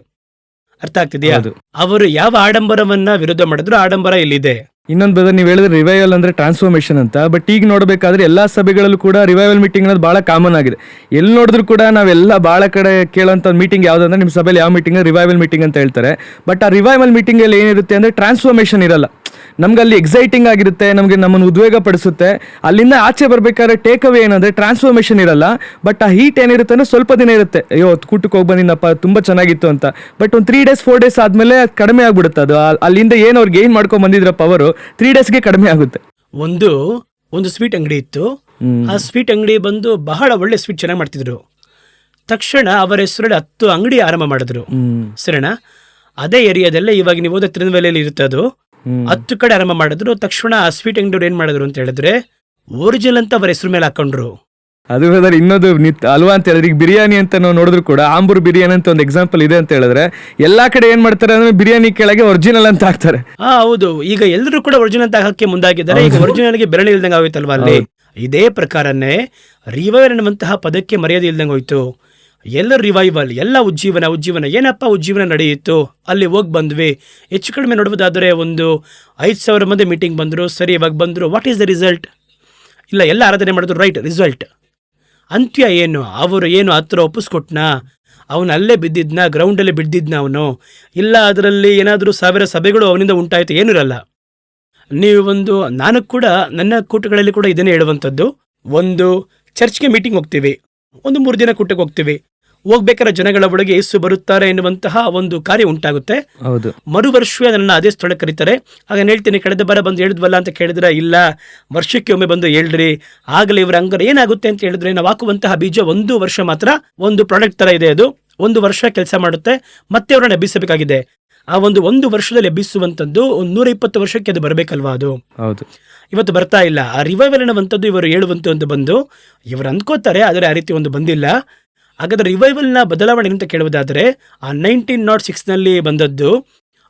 ಅರ್ಥ ಆಗ್ತಿದೆಯಾ? ಅವರು ಯಾವ ಆಡಂಬರವನ್ನ ವಿರೋಧ ಮಾಡಿದ್ರು, ಆಡಂಬರ ಇಲ್ಲಿದೆ. ಇನ್ನೊಂದು ಬ್ರದರ್, ನೀವು ಹೇಳಿದ್ರೆ ರಿವೈವಲ್ ಅಂದ್ರೆ ಟ್ರಾನ್ಸ್ಫಾರ್ಮೇಶನ್ ಅಂತ. ಬಟ್ ಈಗ ನೋಡಬೇಕಾದ್ರೆ ಎಲ್ಲಾ ಸಭೆಗಳಲ್ಲೂ ಕೂಡ ರಿವೈವಲ್ ಮೀಟಿಂಗ್ ಅನ್ನೋದು ಬಹಳ ಕಾಮನ್ ಆಗಿದೆ. ಎಲ್ಲಿ ನೋಡಿದ್ರು ಕೂಡ ನಾವೆಲ್ಲ ಬಹಳ ಕಡೆ ಕೇಳೋಂಥ ಮೀಟಿಂಗ್ ಯಾವ್ದಂದ್ರೆ ನಿಮ್ಮ ಸಭೆಯಲ್ಲಿ ಯಾವ ಮೀಟಿಂಗ್ ರಿವೈವಲ್ ಮೀಟಿಂಗ್ ಅಂತ ಹೇಳ್ತಾರೆ. ಬಟ್ ಆ ರಿವೈವಲ್ ಮೀಟಿಂಗ್ ಅಲ್ಲಿ ಏನಿರುತ್ತೆ ಅಂದ್ರೆ ಟ್ರಾನ್ಸ್ಫಾರ್ಮೇಶನ್ ಇರಲ್ಲ. ನಮ್ಗೆ ಅಲ್ಲಿ ಎಕ್ಸೈಟಿಂಗ್ ಆಗಿರುತ್ತೆ, ನಮಗೆ ನಮ್ಮನ್ನು ಉದ್ವೇಗ ಪಡಿಸುತ್ತೆ. ಅಲ್ಲಿಂದ ಆಚೆ ಬರ್ಬೇಕಾದ್ರೆ ಟೇಕ್ ಅವೇ ಏನಂದ್ರೆ ಟ್ರಾನ್ಸ್ಫಾರ್ಮೇಶನ್ ಇರಲ್ಲ. ಬಟ್ ಆ ಹೀಟ್ ಏನಿರುತ್ತೆ ಅಂದ್ರೆ ಸ್ವಲ್ಪ ದಿನ ಇರುತ್ತೆ. ಅಯ್ಯೋ ಕೂಟಕ್ಕೆ ಹೋಗಿ ಬಂದಿನಪ್ಪ, ತುಂಬಾ ಚೆನ್ನಾಗಿತ್ತು ಅಂತ. ಬಟ್ ಒಂದು 3 days 4 days ಆದ್ಮೇಲೆ ಅದು ಕಡಿಮೆ ಆಗ್ಬಿಡುತ್ತೆ. ಅದು ಅಲ್ಲಿಂದ ಏನು ಅವ್ರು ಗೇನ್ ಮಾಡ್ಕೊಂಡ್ ಬಂದಿದ್ರ ಪವರು 3 daysಗೆ ಕಡಿಮೆ ಆಗುತ್ತೆ. ಒಂದು ಸ್ವೀಟ್ ಅಂಗಡಿ ಇತ್ತು. ಆ ಸ್ವೀಟ್ ಅಂಗಡಿ ಬಂದು ಬಹಳ ಒಳ್ಳೆ ಸ್ವೀಟ್ ಚೆನ್ನಾಗಿ ಮಾಡ್ತಿದ್ರು. ತಕ್ಷಣ ಅವರ ಹೆಸರಲ್ಲಿ 10 ಅಂಗಡಿ ಆರಂಭ ಮಾಡಿದ್ರು. ಸರಿನಾ? ಅದೇ ಏರಿಯಾದಲ್ಲೇ ಇವಾಗ ನೀವು ಹೋದ ತಿರುನಲ್ವೇಲಿಯಲ್ಲಿ ಇರುತ್ತೆ, ಅದು 10 ಕಡೆ ಆರಂಭ ಮಾಡಿದ್ರು. ತಕ್ಷಣ ಆ ಸ್ವೀಟ್ ಅಂಗಡಿಯವ್ರು ಏನ್ ಮಾಡಿದ್ರು ಅಂತ ಹೇಳಿದ್ರೆ ಒರಿಜಿನಲ್ ಅಂತ ಅವರ ಹೆಸರು ಮೇಲೆ ಹಾಕೊಂಡ್ರು. ಅದು ಇನ್ನೊಂದು ಅಲ್ವಾ ಅಂತ ಹೇಳಿದ್ರೆ, ಈಗ ಬಿರಿಯಾನಿ ಅಂತ ನಾವು ನೋಡಿದ್ರು ಕೂಡ ಆಂಬೂರ್ ಬಿರಿಯಾನಿ ಅಂತ ಒಂದು ಎಕ್ಸಾಂಪಲ್ ಇದೆ ಅಂತ ಹೇಳಿದ್ರೆ, ಎಲ್ಲಾ ಕಡೆ ಏನ್ ಮಾಡ್ತಾರೆ ಅಂದ್ರೆ ಬಿರಿಯಾನಿ ಕೆಳಗೆ ಒರಿಜಿನಲ್ ಅಂತ ಹಾಕ್ತಾರೆ. ಹೌದು, ಈಗ ಎಲ್ಲರೂ ಕೂಡ ಒರಿಜಿನಲ್ ಅಂತ ಹಾಕಕ್ಕೆ ಮುಂದಾಗಿದ್ದಾರೆ. ಈಗ ಒರಿಜಿನಲ್ಗೆ ಬೆರಳು ಇಲ್ದಂಗೆ ಆಗೋಯ್ತಲ್ವಾ ಅಲ್ಲಿ. ಇದೇ ಪ್ರಕಾರನೇ ರಿವೈವಲ್ ಅನ್ನುವಂತಹ ಪದಕ್ಕೆ ಮರ್ಯಾದೆ ಇಲ್ದಂಗೆ ಹೋಯ್ತು. ಎಲ್ಲ ರಿವೈವಲ್, ಎಲ್ಲ ಉಜ್ಜೀವನ ಏನಪ್ಪ ಉಜ್ಜೀವನ ನಡೆಯಿತು, ಅಲ್ಲಿ ಹೋಗಿ ಬಂದ್ವಿ. ಹೆಚ್ಚು ಕಡಿಮೆ ನೋಡುವುದಾದರೆ ಒಂದು 5,000 ಮಂದಿ ಮೀಟಿಂಗ್ ಬಂದರು. ಸರಿ, ಇವಾಗ ಬಂದರು. What is the result? ಇಲ್ಲ, ಎಲ್ಲ ಆರಾಧನೆ ಮಾಡಿದ್ರು, ರೈಟ್. ರಿಸಲ್ಟ್ ಅಂತ್ಯ ಏನು? ಅವರು ಏನು ಹತ್ರ ಒಪ್ಪಿಸ್ಕೊಟ್ನಾ? ಅವನು ಅಲ್ಲೇ ಬಿದ್ದಿದ್ನ, ಗ್ರೌಂಡಲ್ಲೇ ಬಿದ್ದಿದ್ನ ಅವನು? ಇಲ್ಲ, ಅದರಲ್ಲಿ ಏನಾದರೂ 1000 ಸಭೆಗಳು ಅವನಿಂದ ಉಂಟಾಯಿತು? ಏನಿರಲ್ಲ. ನಾನು ಕೂಡ ನನ್ನ ಕೂಟಗಳಲ್ಲಿ ಕೂಡ ಇದನ್ನೇ ಹೇಳುವಂಥದ್ದು. ಒಂದು ಚರ್ಚ್ಗೆ ಮೀಟಿಂಗ್ ಹೋಗ್ತೀವಿ, ಒಂದು 3 ದಿನ ಕೂಟಕ್ಕೆ ಹೋಗ್ತೀವಿ. ಹೋಗ್ಬೇಕಾದ್ರೆ ಜನಗಳ ಒಳಗೆ ಯೇಸು ಬರುತ್ತಾರೆ ಎನ್ನುವಂತಹ ಒಂದು ಕಾರ್ಯ ಉಂಟಾಗುತ್ತೆ. ಹೌದು. ಮರುವರ್ಷ ನನ್ನ ಅದೇ ಸ್ಥಳಕ್ಕೆ ಕರೀತಾರೆ. ಆಗ ಹೇಳ್ತೀನಿ, ಕಳೆದ ಬಾರ ಬಂದು ಹೇಳಿದ್ವಲ್ಲ ಅಂತ ಕೇಳಿದ್ರೆ, ಇಲ್ಲ, ವರ್ಷಕ್ಕೆ ಒಮ್ಮೆ ಬಂದು ಹೇಳ್ರಿ, ಆಗಲೇ ಇವ್ರ ಹಂಗಾರೆ ಏನಾಗುತ್ತೆ ಅಂತ ಹೇಳಿದ್ರೆ, ನಾವು ಹಾಕುವಂತಹ ಬೀಜ 1 ವರ್ಷ ಮಾತ್ರ ಒಂದು ಪ್ರಾಡಕ್ಟ್ ತರ ಇದೆ. ಅದು 1 ವರ್ಷ ಕೆಲಸ ಮಾಡುತ್ತೆ, ಮತ್ತೆ ಅವ್ರನ್ನ ಎಬ್ಬಿಸಬೇಕಾಗಿದೆ. ಆ ಒಂದು ವರ್ಷದಲ್ಲಿ ಎಬ್ಬಿಸುವಂಥದ್ದು 120 ವರ್ಷಕ್ಕೆ ಅದು ಬರಬೇಕಲ್ವಾ? ಅದು ಹೌದು, ಇವತ್ತು ಬರ್ತಾ ಇಲ್ಲ. ಆ ರಿವೈವಲ್ ಅನ್ನುವಂಥದ್ದು ಇವರು ಹೇಳುವಂಥದ್ದು ಬಂದು ಇವರು ಅನ್ಕೋತಾರೆ, ಆದರೆ ಆ ರೀತಿ ಒಂದು ಬಂದಿಲ್ಲ. ಹಾಗಾದ್ರೆ ರಿವೈವಲ್ನ ಬದಲಾವಣೆ ಅಂತ ಕೇಳುವುದಾದರೆ, ಆ 1906ನಲ್ಲಿ ಬಂದದ್ದು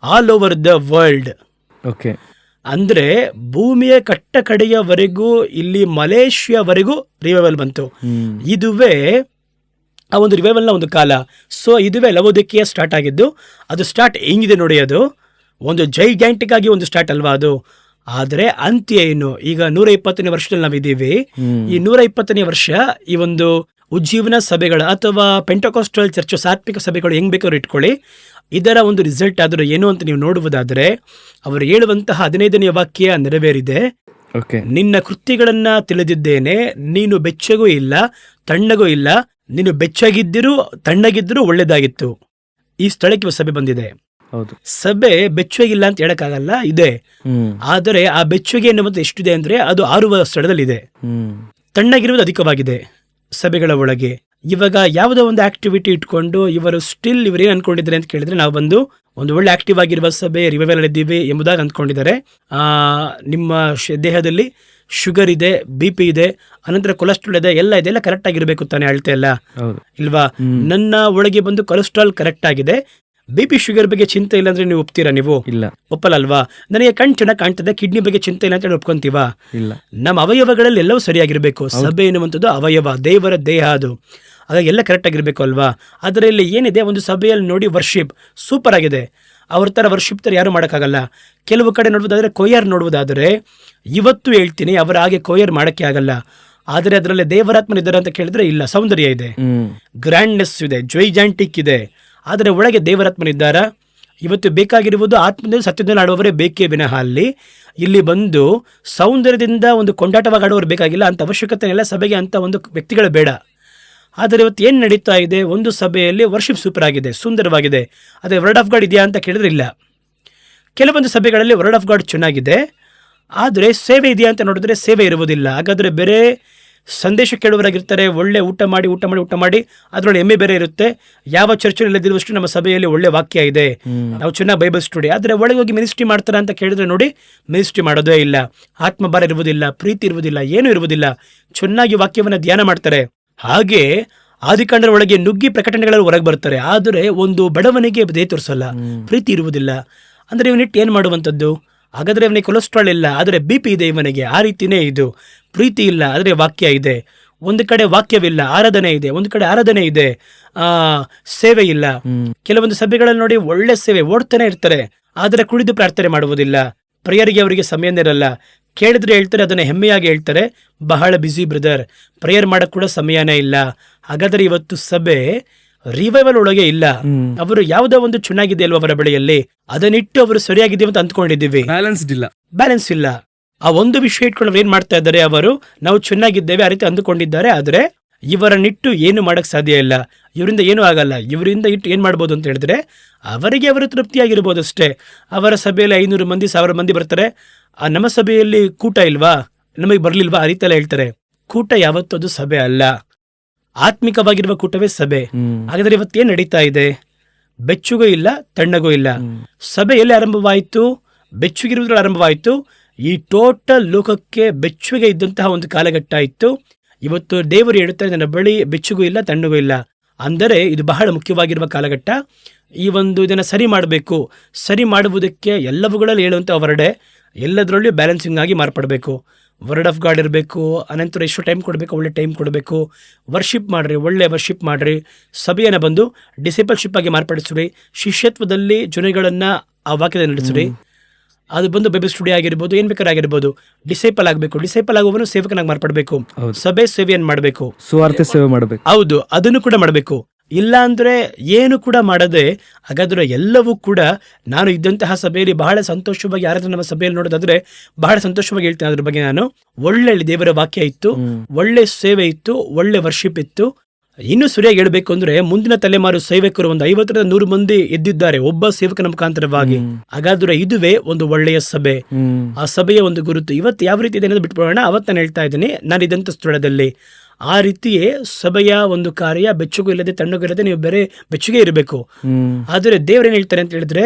all over the world. Okay. ಅಂದ್ರೆ ಭೂಮಿಯ ಕಟ್ಟ ಕಡೆಯವರೆಗೂ, ಇಲ್ಲಿ ಮಲೇಷಿಯಾವರೆಗೂ ರಿವೈವಲ್ ಬಂತು. ಇದುವೇ ಆ ಒಂದು ರಿವೈವಲ್ನ ಒಂದು ಕಾಲ. ಸೊ ಇದುವೇ ಲವೋದಿಕೀಯ ಸ್ಟಾರ್ಟ್ ಆಗಿದ್ದು. ಅದು ಸ್ಟಾರ್ಟ್ ಹೆಂಗಿದೆ ನೋಡಿ, ಅದು ಒಂದು ಜೈಗ್ಯಾಂಟಿಕ್ ಆಗಿ ಒಂದು ಸ್ಟಾರ್ಟ್ ಅಲ್ವಾ ಅದು. ಆದರೆ ಅಂತ್ಯ ಏನು? ಈಗ 120ನೇ ವರ್ಷದಲ್ಲಿ ನಾವಿದ್ದೀವಿ. ಈ 120ನೇ ವರ್ಷ ಈ ಒಂದು ಉಜ್ಜೀವನ ಸಭೆಗಳ ಅಥವಾ ಪೆಂಟಕೋಸ್ಟಲ್ ಚರ್ಚ್ ಸಾತ್ವಿಕ ಸಭೆಗಳು ಹೆಂಗ್ ಬೇಕಾದ್ರೂ ಇಟ್ಕೊಳ್ಳಿ, ಇದರ ಒಂದು ರಿಸಲ್ಟ್ ಆದರೂ ಏನು ಅಂತ ನೀವು ನೋಡುವುದಾದರೆ, ಅವರು ಹೇಳುವಂತಹ 15ನೇ ವಾಕ್ಯ ನೆರವೇರಿದೆ. ನಿನ್ನ ಕೃತ್ಯಗಳನ್ನ ತಿಳಿದಿದ್ದೇನೆ, ನೀನು ಬೆಚ್ಚಗೂ ಇಲ್ಲ ತಣ್ಣಗೂ ಇಲ್ಲ, ನೀನು ಬೆಚ್ಚಗಿದ್ದರೂ ತಣ್ಣಗಿದ್ದರೂ ಒಳ್ಳೇದಾಗಿತ್ತು. ಈ ಸ್ಥಳಕ್ಕೆ ಸಭೆ ಬಂದಿದೆ. ಸಭೆ ಬೆಚ್ಚಗಿಲ್ಲ ಅಂತ ಹೇಳಕ್ಕಾಗಲ್ಲ, ಇದೆ. ಆದರೆ ಆ ಬೆಚ್ಚಗೆ ಎನ್ನುವಂತ ಎಷ್ಟಿದೆ ಅಂದ್ರೆ ಅದು ಆರುವ ಸ್ಥಳದಲ್ಲಿದೆ. ತಣ್ಣಗಿರುವುದು ಅಧಿಕವಾಗಿದೆ ಸಭೆಗಳ ಒಳಗೆ. ಇವಾಗ ಯಾವುದೋ ಒಂದು ಆಕ್ಟಿವಿಟಿ ಇಟ್ಕೊಂಡು ಇವರು ಏನ್ ಅನ್ಕೊಂಡಿದ್ದಾರೆ ಅಂತ ಕೇಳಿದ್ರೆ, ನಾವು ಬಂದು ಒಂದು ಒಳ್ಳೆ ಆಕ್ಟಿವ್ ಆಗಿರುವ ಸಭೆ ರಿವೈವಲ್ ಇದ್ದೀವಿ ಎಂಬುದಾಗಿ ಅಂದ್ಕೊಂಡಿದ್ದಾರೆ. ನಿಮ್ಮ ದೇಹದಲ್ಲಿ ಶುಗರ್ ಇದೆ, BP ಇದೆ, ಅನಂತರ ಕೊಲೆಸ್ಟ್ರಾಲ್ ಇದೆ, ಎಲ್ಲ ಇದೆಲ್ಲ ಕರೆಕ್ಟ್ ಆಗಿರ್ಬೇಕು ತಾನೆ, ಅಳ್ತೆ ಎಲ್ಲ ಇಲ್ವಾ? ನನ್ನ ಒಳಗೆ ಬಂದು ಕೊಲೆಸ್ಟ್ರಾಲ್ ಕರೆಕ್ಟ್ ಆಗಿದೆ, BP ಶುಗರ್ ಬಗ್ಗೆ ಚಿಂತೆ ಇಲ್ಲ ಅಂದ್ರೆ ನೀವು ಒಪ್ತೀರಾ? ನೀವು ಇಲ್ಲ, ಒಪ್ಪಲ್ಲ ಅಲ್ವಾ? ನನಗೆ ಕಣ್ ಚೆನ್ನಾಗಿ ಕಾಣ್ತದೆ, ಕಿಡ್ನಿ ಬಗ್ಗೆ ಚಿಂತೆ ಇಲ್ಲ ಅಂತ ಹೇಳಿ ಒಪ್ಕೊಂತೀವ? ಇಲ್ಲ. ನಮ್ಮ ಅವಯವಗಳಲ್ಲಿ ಎಲ್ಲವೂ ಸರಿಯಾಗಿರ್ಬೇಕು. ಸಭೆ ಎನ್ನುವಂಥದ್ದು ಅವಯವ, ದೇವರ ದೇಹ, ಅದು ಹಾಗಾಗಿ ಎಲ್ಲ ಕರೆಕ್ಟ್ ಆಗಿರ್ಬೇಕು ಅಲ್ವಾ? ಅದರಲ್ಲಿ ಏನಿದೆ, ಒಂದು ಸಭೆಯಲ್ಲಿ ನೋಡಿ ವರ್ಷಿಪ್ ಸೂಪರ್ ಆಗಿದೆ, ಅವ್ರ ತರ ವರ್ಷಿಪ್ ತರ ಯಾರು ಮಾಡೋಕ್ಕಾಗಲ್ಲ. ಕೆಲವು ಕಡೆ ನೋಡುವುದಾದ್ರೆ, ಕೊಯ್ಯರ್ ನೋಡುವುದಾದರೆ, ಇವತ್ತು ಹೇಳ್ತೀನಿ, ಅವರ ಹಾಗೆ ಕೊಯ್ಯರ್ ಮಾಡಕ್ಕೆ ಆಗಲ್ಲ. ಆದರೆ ಅದರಲ್ಲಿ ದೇವರಾತ್ಮನಿದ್ದಾರೆ ಅಂತ ಕೇಳಿದ್ರೆ ಇಲ್ಲ, ಸೌಂದರ್ಯ ಇದೆ, ಗ್ರ್ಯಾಂಡ್ನೆಸ್ ಇದೆ, ಜೈಜಾಂಟಿಕ್ ಇದೆ. ಆದರೆ ಒಳಗೆ ದೇವರಾತ್ಮನಿದ್ದಾರ? ಇವತ್ತು ಬೇಕಾಗಿರುವುದು ಆತ್ಮದಲ್ಲಿ ಸತ್ಯದಲ್ಲಿ ಆಡುವವರೇ ಬೇಕೇ ವಿನಃ ಇಲ್ಲಿ ಬಂದು ಸೌಂದರ್ಯದಿಂದ ಒಂದು ಕೊಂಡಾಟವಾಗಿ ಆಡುವವರು ಬೇಕಾಗಿಲ್ಲ. ಅಂತ ಅವಶ್ಯಕತೆ ಇಲ್ಲ ಸಭೆಗೆ, ಅಂತ ಒಂದು ವ್ಯಕ್ತಿಗಳು ಬೇಡ. ಆದರೆ ಇವತ್ತು ಏನು ನಡೀತಾ ಇದೆ, ಒಂದು ಸಭೆಯಲ್ಲಿ ವರ್ಷಿಪ್ ಸೂಪರ್ ಆಗಿದೆ, ಸುಂದರವಾಗಿದೆ, ಅದೇ ವರ್ಡ್ ಆಫ್ ಗಾಡ್ ಇದೆಯಾ ಅಂತ ಕೇಳಿದ್ರೆ ಇಲ್ಲ. ಕೆಲವೊಂದು ಸಭೆಗಳಲ್ಲಿ ವರ್ಡ್ ಆಫ್ ಗಾಡ್ ಚೆನ್ನಾಗಿದೆ, ಆದರೆ ಸೇವೆ ಇದೆಯಾ ಅಂತ ನೋಡಿದ್ರೆ ಸೇವೆ ಇರುವುದಿಲ್ಲ. ಹಾಗಾದರೆ ಬೇರೆ ಸಂದೇಶ ಕೇಳುವರಾಗಿರ್ತಾರೆ, ಒಳ್ಳೆ ಊಟ ಮಾಡಿ ಅದರೊಳಗೆ ಎಮ್ಮೆ ಬೇರೆ ಇರುತ್ತೆ. ಯಾವ ಚರ್ಚಲ್ಲಿ ಇಲ್ಲದಿರುವಷ್ಟು ನಮ್ಮ ಸಭೆಯಲ್ಲಿ ಒಳ್ಳೆ ವಾಕ್ಯ ಇದೆ, ನಾವು ಚೆನ್ನಾಗಿ ಬೈಬಲ್ ಸ್ಟಡಿ, ಆದರೆ ಒಳಗೆ ಹೋಗಿ ಮಿನಿಸ್ಟ್ರಿ ಮಾಡ್ತಾರ ಅಂತ ಕೇಳಿದ್ರೆ ನೋಡಿ, ಮಿನಿಸ್ಟ್ರಿ ಮಾಡೋದೇ ಇಲ್ಲ, ಆತ್ಮಭಾರ ಇರುವುದಿಲ್ಲ, ಪ್ರೀತಿ ಇರುವುದಿಲ್ಲ, ಏನೂ ಇರುವುದಿಲ್ಲ. ಚೆನ್ನಾಗಿ ವಾಕ್ಯವನ್ನು ಧ್ಯಾನ ಮಾಡ್ತಾರೆ. ಹಾಗೆ ಆದಿಕಾಂಡದ ಒಳಗೆ ನುಗ್ಗಿ ಪ್ರಕಟಣೆಗಳಲ್ಲಿ ಹೊರಗೆ ಬರ್ತಾರೆ, ಆದರೆ ಒಂದು ಬಡವನಿಗೆ ದಯೆ ತೋರಿಸಲ್ಲ, ಪ್ರೀತಿ ಇರುವುದಿಲ್ಲ. ಅಂದ್ರೆ ಇವನಿಟ್ಟು ಏನ್ ಮಾಡುವಂಥದ್ದು? ಹಾಗಾದ್ರೆ ಇವನಿಗೆ ಕೊಲೆಸ್ಟ್ರಾಲ್ ಇಲ್ಲ, ಆದರೆ BP ಇದೆ ಇವನಿಗೆ. ಆ ರೀತಿನೇ ಇದು, ಪ್ರೀತಿ ಇಲ್ಲ ಆದರೆ ವಾಕ್ಯ ಇದೆ. ಒಂದು ಕಡೆ ವಾಕ್ಯವಿಲ್ಲ, ಆರಾಧನೆ ಇದೆ. ಒಂದು ಕಡೆ ಆರಾಧನೆ ಇದೆ, ಸೇವೆ ಇಲ್ಲ. ಕೆಲವೊಂದು ಸಭೆಗಳಲ್ಲಿ ನೋಡಿ ಒಳ್ಳೆ ಸೇವೆ ಓಡ್ತಾನೆ ಇರ್ತಾರೆ, ಆದರೆ ಕುಡಿದು ಪ್ರಾರ್ಥನೆ ಮಾಡುವುದಿಲ್ಲ. ಪ್ರೇಯರ್ಗೆ ಅವರಿಗೆ ಸಮಯನೇ ಇರಲ್ಲ. ಕೇಳಿದ್ರೆ ಹೇಳ್ತಾರೆ, ಅದನ್ನ ಹೆಮ್ಮೆಯಾಗಿ ಹೇಳ್ತಾರೆ, ಬಹಳ ಬ್ಯುಸಿ ಬ್ರದರ್, ಪ್ರೇಯರ್ ಮಾಡಕ್ ಕೂಡ ಸಮಯನೇ ಇಲ್ಲ. ಹಾಗಾದ್ರೆ ಇವತ್ತು ಸಭೆ ರಿವೈವಲ್ ಒಳಗೆ ಇಲ್ಲ. ಅವರು ಯಾವುದೋ ಒಂದು ಚೆನ್ನಾಗಿದೆ ಅಲ್ವಾ ಅವರ ಬಳಿಯಲ್ಲಿ, ಅದನ್ನಿಟ್ಟು ಅವರು ಸರಿಯಾಗಿದ್ದೀವಿ ಅಂತ ಅಂದ್ಕೊಂಡಿದ್ದೀವಿ. ಬ್ಯಾಲೆನ್ಸ್ ಇಲ್ಲ. ಆ ಒಂದು ವಿಷಯ ಇಟ್ಕೊಂಡು ಏನ್ ಮಾಡ್ತಾ ಇದ್ದಾರೆ, ಅವರು ನಾವು ಚೆನ್ನಾಗಿದ್ದೇವೆ ಆ ರೀತಿ ಅಂದುಕೊಂಡಿದ್ದಾರೆ. ಆದ್ರೆ ಇವರನ್ನಿಟ್ಟು ಏನು ಮಾಡಕ್ ಸಾಧ್ಯ ಇಲ್ಲ, ಇವರಿಂದ ಏನೂ ಆಗಲ್ಲ. ಇವರಿಂದ ಇಟ್ಟು ಏನ್ ಮಾಡ್ಬೋದು ಅಂತ ಹೇಳಿದ್ರೆ, ಅವರಿಗೆ ಅವರು ತೃಪ್ತಿಯಾಗಿರ್ಬೋದು ಅಷ್ಟೇ. ಅವರ ಸಭೆಯಲ್ಲಿ 500 ಮಂದಿ 1000 ಮಂದಿ ಬರ್ತಾರೆ, ನಮ್ಮ ಸಭೆಯಲ್ಲಿ ಕೂಟ ಇಲ್ವಾ, ನಮಗೆ ಬರ್ಲಿಲ್ವಾ, ಆ ರೀತಿ ಎಲ್ಲ ಹೇಳ್ತಾರೆ. ಕೂಟ ಯಾವತ್ತೂ ಅದು ಸಭೆ ಅಲ್ಲ, ಆತ್ಮಿಕವಾಗಿರುವ ಕೂಟವೇ ಸಭೆ. ಹಾಗಾದ್ರೆ ಇವತ್ತೇನ್ ನಡೀತಾ ಇದೆ? ಬೆಚ್ಚಗೂ ಇಲ್ಲ, ತಣ್ಣಗೂ ಇಲ್ಲ. ಸಭೆ ಎಲ್ಲಿ ಆರಂಭವಾಯಿತು? ಬೆಚ್ಚಗಿರುವುದ್ರಲ್ಲಿ ಆರಂಭವಾಯಿತು. ಈ ಟೋಟಲ್ ಲೋಕಕ್ಕೆ ಬೆಚ್ಚಗೆ ಇದ್ದಂತಹ ಒಂದು ಕಾಲಘಟ್ಟ ಇತ್ತು. ಇವತ್ತು ದೇವರು ಹೇಳ್ತಾರೆ, ನನ್ನ ಬಳಿ ಬೆಚ್ಚಗೂ ಇಲ್ಲ, ತಣ್ಣಗೂ ಇಲ್ಲ. ಅಂದರೆ ಇದು ಬಹಳ ಮುಖ್ಯವಾಗಿರುವ ಕಾಲಘಟ್ಟ. ಈ ಒಂದು ಇದನ್ನ ಸರಿ ಮಾಡಬೇಕು. ಸರಿ ಮಾಡುವುದಕ್ಕೆ ಎಲ್ಲವುಗಳಲ್ಲಿ ಹೇಳುವಂತ ವರ್ಡೆ, ಎಲ್ಲದರಲ್ಲೂ ಬ್ಯಾಲೆನ್ಸಿಂಗ್ ಆಗಿ ಮಾರ್ಪಡಬೇಕು. ವರ್ಡ್ ಆಫ್ ಗಾಡ್ ಇರಬೇಕು. ಅನಂತರ ಎಷ್ಟು ಟೈಮ್ ಕೊಡಬೇಕು, ಒಳ್ಳೆ ಟೈಮ್ ಕೊಡಬೇಕು. ವರ್ಷಿಪ್ ಮಾಡ್ರಿ, ಒಳ್ಳೆ ವರ್ಷಿಪ್ ಮಾಡ್ರಿ. ಸಭೆಯನ್ನು ಬಂದು ಡಿಸೈಪಲ್ಶಿಪ್ ಆಗಿ ಮಾರ್ಪಡಿಸ್ರಿ. ಶಿಷ್ಯತ್ವದಲ್ಲಿ ಜನಗಳನ್ನ ಆ ವಾಕ್ಯದ ನಡೆಸ್ರಿ. ಅದು ಬಂದು ಬೈಬಲ್ ಸ್ಟಡಿ ಆಗಿರ್ಬೋದು, ಏನ್ ಬೇಕಾದ್ರೆ ಆಗಿರ್ಬೋದು. ಡಿಸೈಪಲ್ ಆಗಬೇಕು. ಡಿಸೈಪಲ್ ಆಗುವನು ಸೇವಕನಾಗಿ ಮಾರ್ಪಡಬೇಕು. ಸಭೆ ಸೇವೆಯನ್ನು ಮಾಡಬೇಕು, ಸುವಾರ್ತೆ ಸೇವೆ ಮಾಡಬೇಕು. ಹೌದು, ಅದನ್ನು ಕೂಡ ಮಾಡಬೇಕು. ಇಲ್ಲ ಅಂದ್ರೆ ಏನು ಕೂಡ ಮಾಡದೆ, ಹಾಗಾದ್ರೆ ಎಲ್ಲವೂ ಕೂಡ ನಾನು ಇದ್ದಂತಹ ಸಭೆಯಲ್ಲಿ ಬಹಳ ಸಂತೋಷವಾಗಿ, ಯಾರಾದ್ರೂ ನಮ್ಮ ಸಭೆಯಲ್ಲಿ ನೋಡೋದಾದ್ರೆ ಬಹಳ ಸಂತೋಷವಾಗಿ ಹೇಳ್ತೇನೆ ಅದ್ರ ಬಗ್ಗೆ. ನಾನು ಒಳ್ಳೆ ದೇವರ ವಾಕ್ಯ ಇತ್ತು, ಒಳ್ಳೆ ಸೇವೆ ಇತ್ತು, ಒಳ್ಳೆ ವರ್ಷಿಪ್ ಇತ್ತು. ಇನ್ನು ಸರಿಯಾಗಿ ಹೇಳ್ಬೇಕು ಅಂದ್ರೆ, ಮುಂದಿನ ತಲೆಮಾರು ಸೇವಕರು ಒಂದು 50-100 ಮಂದಿ ಎದ್ದಿದ್ದಾರೆ ಒಬ್ಬ ಸೇವಕನ ಮುಖಾಂತರವಾಗಿ. ಹಾಗಾದ್ರೆ ಇದುವೇ ಒಂದು ಒಳ್ಳೆಯ ಸಭೆ, ಆ ಸಭೆಯ ಒಂದು ಗುರುತು. ಇವತ್ತು ಯಾವ ರೀತಿ ಇದೆ ಅನ್ನೋದು ಬಿಟ್ಬಿಡೋಣ. ಅವತ್ತು ನಾನು ಹೇಳ್ತಾ ಇದ್ದೀನಿ, ನಾನು ಇದ್ದಂಥ ಸ್ಥಳದಲ್ಲಿ ಆ ರೀತಿಯೇ ಸಭೆಯ ಒಂದು ಕಾರ್ಯ ಬೆಚ್ಚಗೂ ಇಲ್ಲದೆ ತಣ್ಣಗೂ ಇಲ್ಲದೆ ನೀವು ಬೇರೆ ಬೆಚ್ಚಗೆ ಇರಬೇಕು. ಆದ್ರೆ ದೇವ್ರೇನ್ ಹೇಳ್ತಾರೆ ಅಂತ ಹೇಳಿದ್ರೆ,